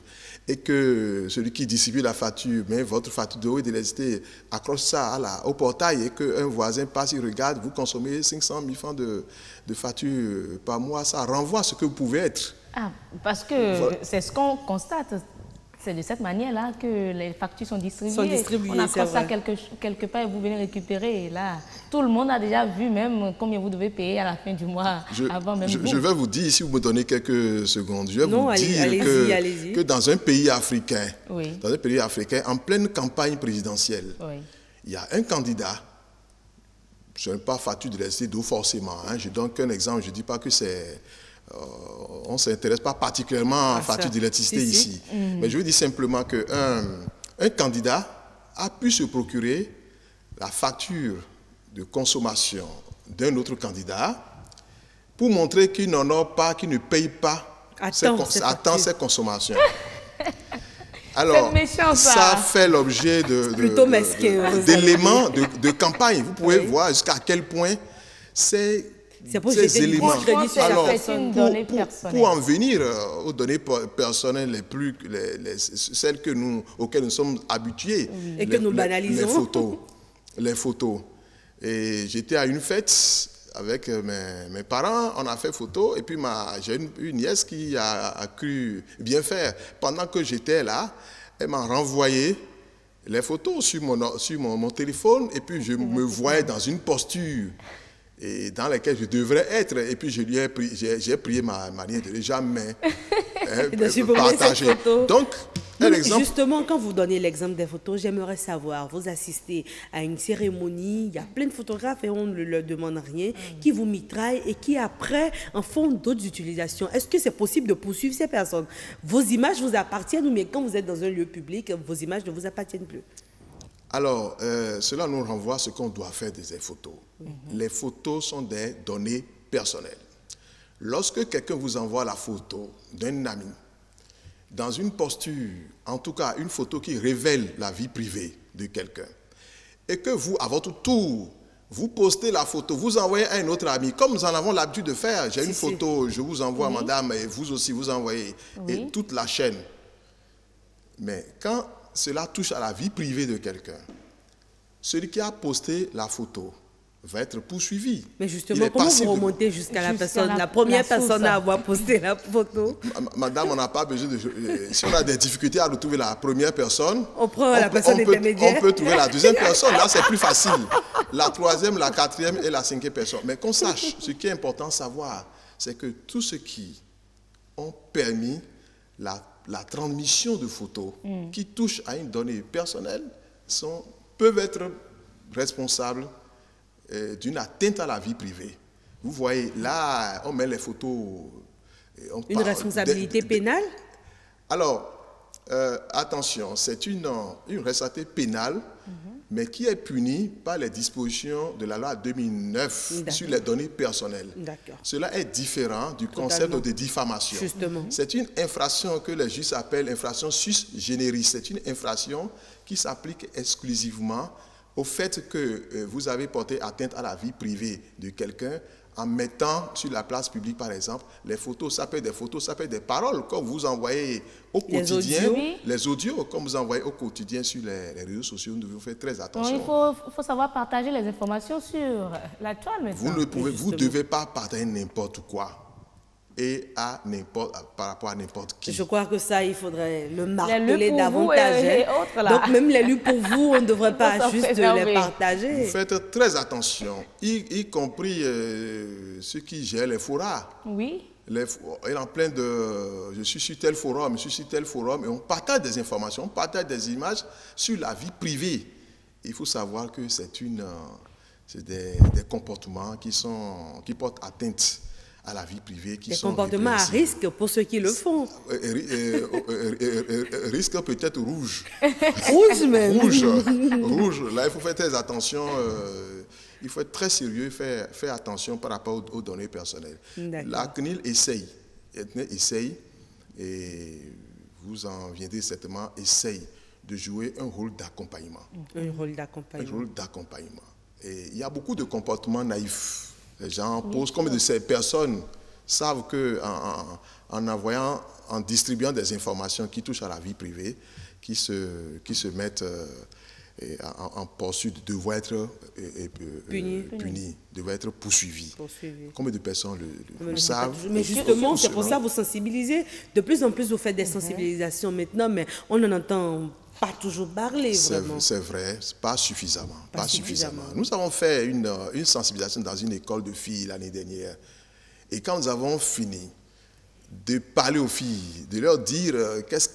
et que celui qui distribue la facture met votre facture d'eau et d'électricité, accroche ça au portail, et qu'un voisin passe, il regarde, vous consommez 500 000 francs de facture par mois, ça renvoie à ce que vous pouvez être. Ah, parce que c'est ce qu'on constate. C'est de cette manière-là que les factures sont distribuées. On accroche ça quelque part et vous venez récupérer. Et là, tout le monde a déjà vu même combien vous devez payer à la fin du mois avant même vous. Je vais vous dire, si vous me donnez quelques secondes, je vais vous dire que dans un pays africain, en pleine campagne présidentielle, il y a un candidat, je n'ai pas facture d'électricité d'eau forcément, je donne qu'un exemple, je ne dis pas que c'est... on ne s'intéresse pas particulièrement à la facture d'électricité ici. Mais je veux dire simplement qu'un candidat a pu se procurer la facture de consommation d'un autre candidat pour montrer qu'il n'en a pas, qu'il ne paye pas à temps ses consommations. Alors, ça fait l'objet d'éléments de campagne. Vous pouvez voir jusqu'à quel point ces éléments. Alors, pour en venir aux données personnelles celles auxquelles nous sommes habitués, et que nous banalisons. Les photos. Et j'étais à une fête avec mes parents, on a fait photo, et puis j'ai une nièce qui a cru bien faire. Pendant que j'étais là, elle m'a renvoyé les photos sur mon téléphone, et puis je me voyais dans une posture et dans laquelle je devrais être, et puis j'ai prié ma nièce de jamais partager. Donc, Justement, quand vous donnez l'exemple des photos, j'aimerais savoir, vous assistez à une cérémonie, il y a plein de photographes et on ne leur demande rien, qui vous mitraillent et qui après en font d'autres utilisations. Est-ce que c'est possible de poursuivre ces personnes? Vos images vous appartiennent, mais quand vous êtes dans un lieu public, vos images ne vous appartiennent plus? Alors, cela nous renvoie à ce qu'on doit faire des photos. Les photos sont des données personnelles. Lorsque quelqu'un vous envoie la photo d'un ami, dans une posture, en tout cas une photo qui révèle la vie privée de quelqu'un, et que vous, à votre tour, vous postez la photo, vous envoyez à un autre ami, comme nous en avons l'habitude de faire, j'ai une photo, je vous envoie, madame, et vous aussi vous envoyez, et toute la chaîne. Mais quand cela touche à la vie privée de quelqu'un, celui qui a posté la photo va être poursuivi. Mais justement, comment vous remontez jusqu'à la personne, la première personne à avoir posté la photo? Madame, on n'a pas besoin de... Si on a des difficultés à retrouver la première personne, on prend la personne intermédiaire. On peut trouver la deuxième personne. Là, c'est plus facile. La troisième, la quatrième et la cinquième personne. Mais qu'on sache, ce qui est important de savoir, c'est que tous ceux qui ont permis la transmission de photos qui touchent à une donnée personnelle peuvent être responsables d'une atteinte à la vie privée. Vous voyez, là, on met les photos... Une responsabilité pénale? Alors, attention, c'est une responsabilité pénale, mais qui est punie par les dispositions de la loi 2009 sur les données personnelles. Cela est différent du concept de diffamation. C'est une infraction que les juges appellent infraction sus generis. C'est une infraction qui s'applique exclusivement au fait que vous avez porté atteinte à la vie privée de quelqu'un en mettant sur la place publique, par exemple, les photos. Ça peut être des photos, ça peut être des paroles, comme vous envoyez au quotidien. Les audios, comme vous envoyez au quotidien sur les réseaux sociaux, nous devons faire très attention. Il faut savoir partager les informations sur la toile. Vous ne devez pas partager n'importe quoi. Et par rapport à n'importe qui. Je crois que ça, il faudrait le marteler davantage. Donc même les lus pour vous, on ne devrait pas juste les partager. Vous faites très attention, y compris ceux qui gèrent les forats. Oui. En plein de... Je suis sur tel forum, et on partage des informations, on partage des images sur la vie privée. Il faut savoir que c'est des comportements qui portent atteinte à la vie privée. Des comportements à risque pour ceux qui le font. Risque peut-être rouge. Rouge même. Rouge. Là, il faut faire très attention. Il faut être très sérieux, faire attention par rapport aux données personnelles. La CNIL essaye, et vous en viendrez certainement, essaye de jouer un rôle d'accompagnement. Un rôle d'accompagnement. Et il y a beaucoup de comportements naïfs. Les gens posent, comme de ces personnes savent en distribuant des informations qui touchent à la vie privée, qui se mettent en poursuite, devaient être punis, devaient être poursuivis. Combien de personnes le savent? Mais justement, c'est pour ça que vous sensibilisez. De plus en plus, vous faites des sensibilisations maintenant, mais on n'en entend pas toujours parler, vraiment. C'est vrai, pas suffisamment. Nous avons fait une sensibilisation dans une école de filles l'année dernière. Et quand nous avons fini de parler aux filles, de leur dire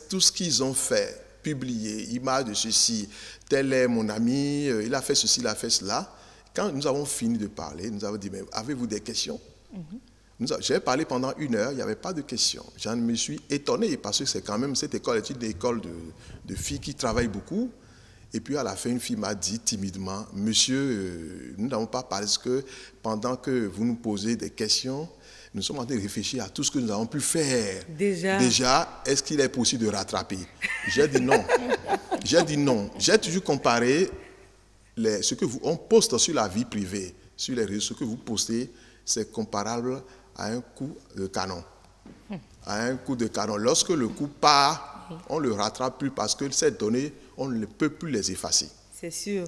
tout ce qu'ils ont fait, publier, image de ceci, tel est mon ami, il a fait ceci, il a fait cela. Quand nous avons fini de parler, nous avons dit, mais avez-vous des questions? J'ai parlé pendant 1 heure, il n'y avait pas de questions. J'en me suis étonné parce que c'est quand même cette école est une école de filles qui travaillent beaucoup. Et puis à la fin, une fille m'a dit timidement, monsieur, nous n'avons pas parlé parce que pendant que vous nous posez des questions, nous sommes en train de réfléchir à tout ce que nous avons pu faire. Déjà, est-ce qu'il est possible de rattraper? J'ai dit non. J'ai toujours comparé ce que on poste sur la vie privée, sur les réseaux, ce que vous postez, c'est comparable à un coup de canon. Lorsque le coup part, on ne le rattrape plus parce que ces données, on ne peut plus les effacer. C'est sûr.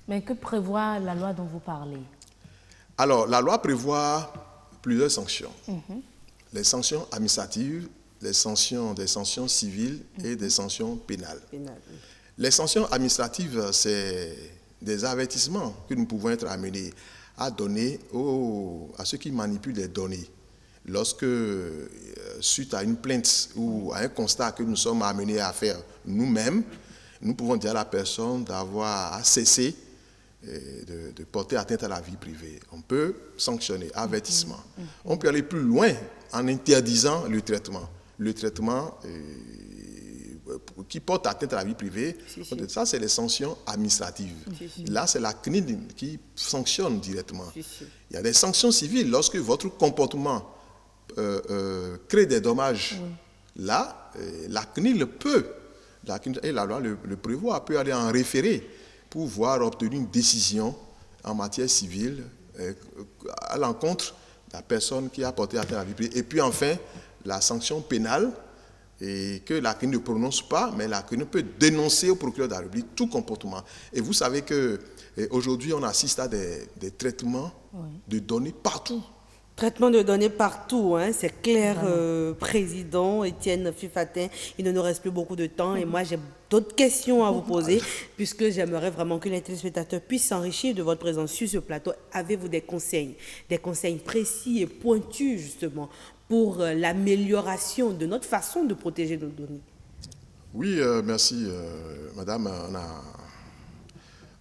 Mais que prévoit la loi dont vous parlez? Alors, la loi prévoit plusieurs sanctions. Les sanctions administratives, des sanctions civiles et des sanctions pénales. Les sanctions administratives, c'est des avertissements que nous pouvons être amenés à donner à ceux qui manipulent les données. Lorsque, suite à une plainte ou à un constat que nous sommes amenés à faire nous-mêmes, nous pouvons dire à la personne d'avoir à cesser de porter atteinte à la vie privée. On peut sanctionner, avertissement. On peut aller plus loin en interdisant le traitement. Le traitement qui porte atteinte à la vie privée, ça c'est les sanctions administratives. Là, c'est la CNIL qui sanctionne directement. Il y a des sanctions civiles lorsque votre comportement crée des dommages. Là, la CNIL peut, et la loi le prévoit, peut aller en référé pour voir obtenir une décision en matière civile à l'encontre de la personne qui a porté atteinte à la vie privée. Et puis enfin, la sanction pénale, et que la CNIL ne prononce pas, mais la CNIL peut dénoncer au procureur de la République tout comportement. Et vous savez qu'aujourd'hui, on assiste à des traitements de données partout. Traitement de données partout, hein, c'est clair, Président Étienne Fifatin. Il ne nous reste plus beaucoup de temps et moi j'ai d'autres questions à vous poser puisque j'aimerais vraiment que les téléspectateurs puissent s'enrichir de votre présence sur ce plateau. Avez-vous des conseils précis et pointus justement pour l'amélioration de notre façon de protéger nos données? Oui, merci Madame.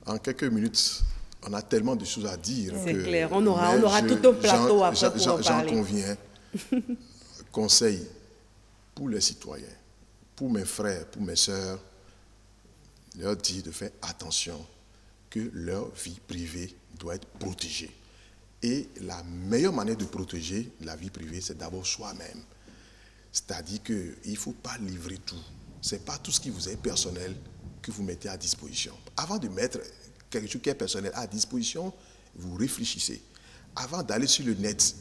En quelques minutes, on a tellement de choses à dire. C'est clair, on aura tout un plateau après pour en parler. J'en conviens. Conseil pour les citoyens, pour mes frères, pour mes sœurs, leur dire de faire attention que leur vie privée doit être protégée. Et la meilleure manière de protéger la vie privée, c'est d'abord soi-même. C'est-à-dire qu'il ne faut pas livrer tout. Ce n'est pas tout ce qui vous est personnel que vous mettez à disposition. Avant de mettre quelque chose qui est personnel à disposition, vous réfléchissez. Avant d'aller sur le net,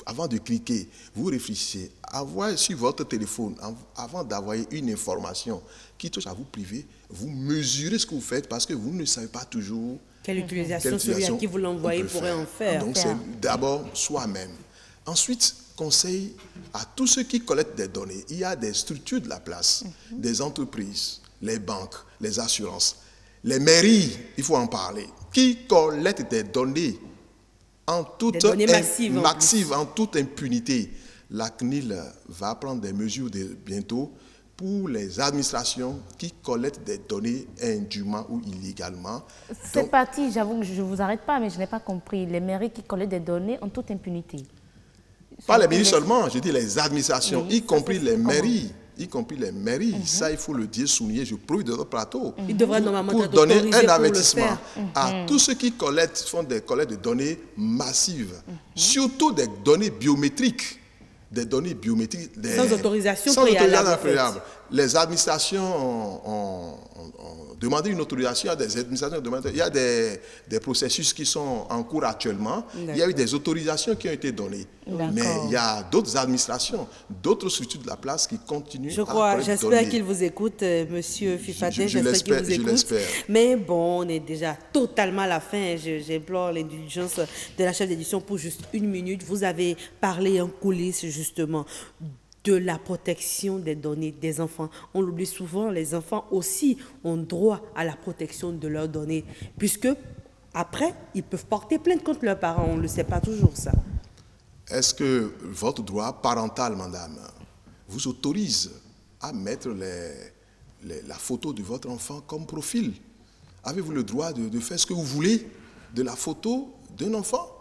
avant de cliquer, vous réfléchissez. Avoir sur votre téléphone, avant d'avoir une information qui touche à vous privé, vous mesurez ce que vous faites parce que vous ne savez pas toujours quelle utilisation celui à qui vous l'envoyez pourrait en faire. Donc c'est d'abord soi-même. Ensuite, conseil à tous ceux qui collectent des données. Il y a des structures de la place, des entreprises, les banques, les assurances, les mairies, il faut en parler, qui collectent des données en toute massive, en toute impunité. La CNIL va prendre des mesures bientôt pour les administrations qui collectent des données indûment ou illégalement. C'est parti, j'avoue que je ne vous arrête pas, mais je n'ai pas compris. Les mairies qui collectent des données en toute impunité. Pas les mairies seulement, je dis les administrations, y compris les mairies. Ça il faut le dire, souligner, je prouve de notre plateau. Il devrait normalement pour donner un avertissement à tous ceux qui font des collectes de données massives, surtout des données biométriques. Sans autorisation préalable. Les administrations ont demandé une autorisation, il y a des processus qui sont en cours actuellement, il y a eu des autorisations qui ont été données, mais il y a d'autres administrations, d'autres structures de la place qui continuent J'espère qu'il vous écoute, Monsieur Fifatin, j'espère qu'il vous écoute. Mais bon, on est déjà totalement à la fin, j'implore l'indulgence de la chef d'édition pour juste une minute. Vous avez parlé en coulisses justement de la protection des données des enfants. On l'oublie souvent, les enfants aussi ont droit à la protection de leurs données, puisque après, ils peuvent porter plainte contre leurs parents. On ne le sait pas toujours, ça. Est-ce que votre droit parental, madame, vous autorise à mettre la photo de votre enfant comme profil? Avez-vous le droit de faire ce que vous voulez de la photo d'un enfant?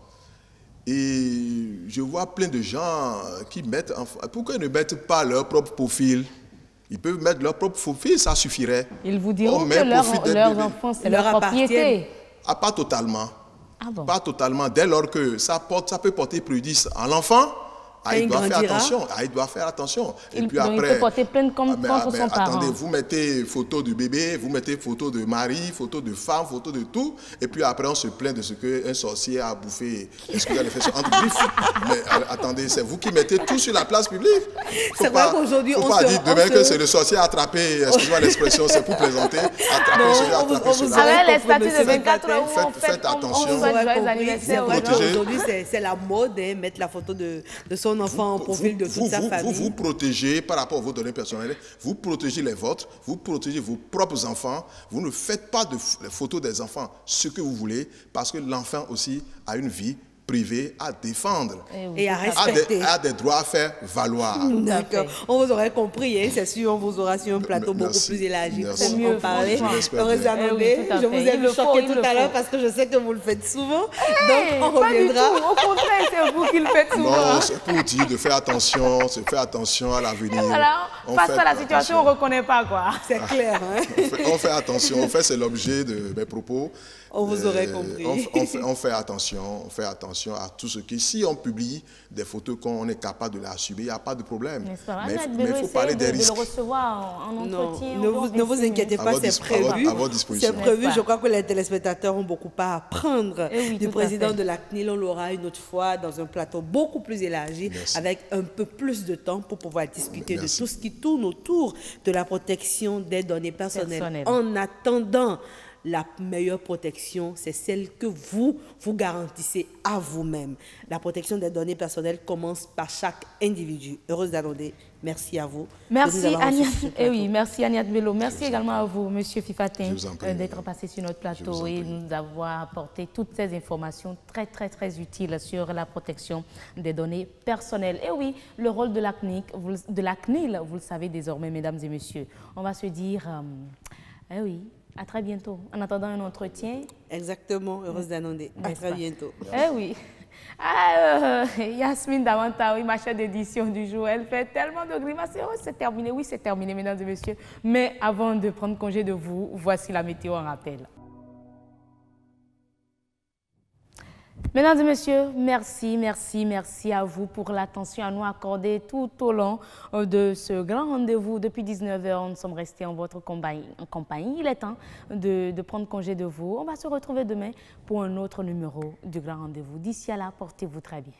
Et je vois plein de gens qui mettent... Pourquoi ils ne mettent pas leur propre profil? Ils peuvent mettre leur propre profil, ça suffirait. Ils vous diront que leurs enfants, c'est leur propriété. Pas totalement. Ah bon? Pas totalement. Dès lors que ça peut porter préjudice à l'enfant, il doit faire attention. Il doit faire attention. Et puis après, il peut porter plainte contre son parent. Attendez, vous mettez photo du bébé, vous mettez photo de mari, photo de femme, photo de tout. Et puis après, on se plaint de ce qu'un sorcier a bouffé. Est-ce que vous allez faire ça entre griffes? Mais attendez, c'est vous qui mettez tout sur la place publique. C'est vrai qu'aujourd'hui, on pas dire demain que c'est le sorcier attrapé, excusez-moi l'expression, c'est pour plaisanter. Avec les statuts de 24 heures, faites attention. Aujourd'hui, c'est la mode, mettre la photo de son enfant en profil de toute sa famille. Vous protégez par rapport à vos données personnelles, vous protégez les vôtres, vous protégez vos propres enfants. Vous ne faites pas de photos des enfants ce que vous voulez, parce que l'enfant aussi a une vie privée à défendre et à respecter, a des droits à faire valoir. D'accord, on vous aurait compris, hein? C'est sûr, on vous aura sur un plateau beaucoup plus élargi pour en parler. Je vous ai vu choquer tout à l'heure parce que je sais que vous le faites souvent, donc on reviendra. Au contraire, c'est vous qui le faites souvent. Non, c'est pour dire de faire attention, à l'avenir. Voilà, face à la situation, on ne reconnaît pas quoi. C'est clair. Hein? On fait attention, en fait c'est l'objet de mes propos. On vous aurait compris. On fait attention à tout ce qui, si on publie des photos qu'on est capable de l'assumer, il n'y a pas de problème. Mais il faut parler des risques. De le recevoir en entretien. Ne vous inquiétez pas, c'est prévu. C'est prévu, je crois que les téléspectateurs ont beaucoup à apprendre du président de la CNIL. On l'aura une autre fois dans un plateau beaucoup plus élargi, avec un peu plus de temps pour pouvoir discuter de tout ce qui tourne autour de la protection des données personnelles. En attendant, la meilleure protection, c'est celle que vous garantissez à vous-même. La protection des données personnelles commence par chaque individu. Heureuse d'annoncer. Merci à vous. Merci Agnès. Merci Agnès Bello. Merci également à vous, Monsieur Fifatin, d'être passé sur notre plateau et nous avoir apporté toutes ces informations très utiles sur la protection des données personnelles. Et oui, le rôle de la CNIL, vous le savez désormais, mesdames et messieurs. On va se dire, à très bientôt. En attendant un entretien. Exactement, heureuse d'annoncer. À très bientôt. Oui. Yasmine Damanta, ma chef d'édition du jour, elle fait tellement de grimaces. C'est terminé, oui, c'est terminé, mesdames et messieurs. Mais avant de prendre congé de vous, voici la météo en rappel. Mesdames et messieurs, merci à vous pour l'attention à nous accorder tout au long de ce grand rendez-vous. Depuis 19h, nous sommes restés en votre compagnie. Il est temps de prendre congé de vous. On va se retrouver demain pour un autre numéro du grand rendez-vous. D'ici là, portez-vous très bien.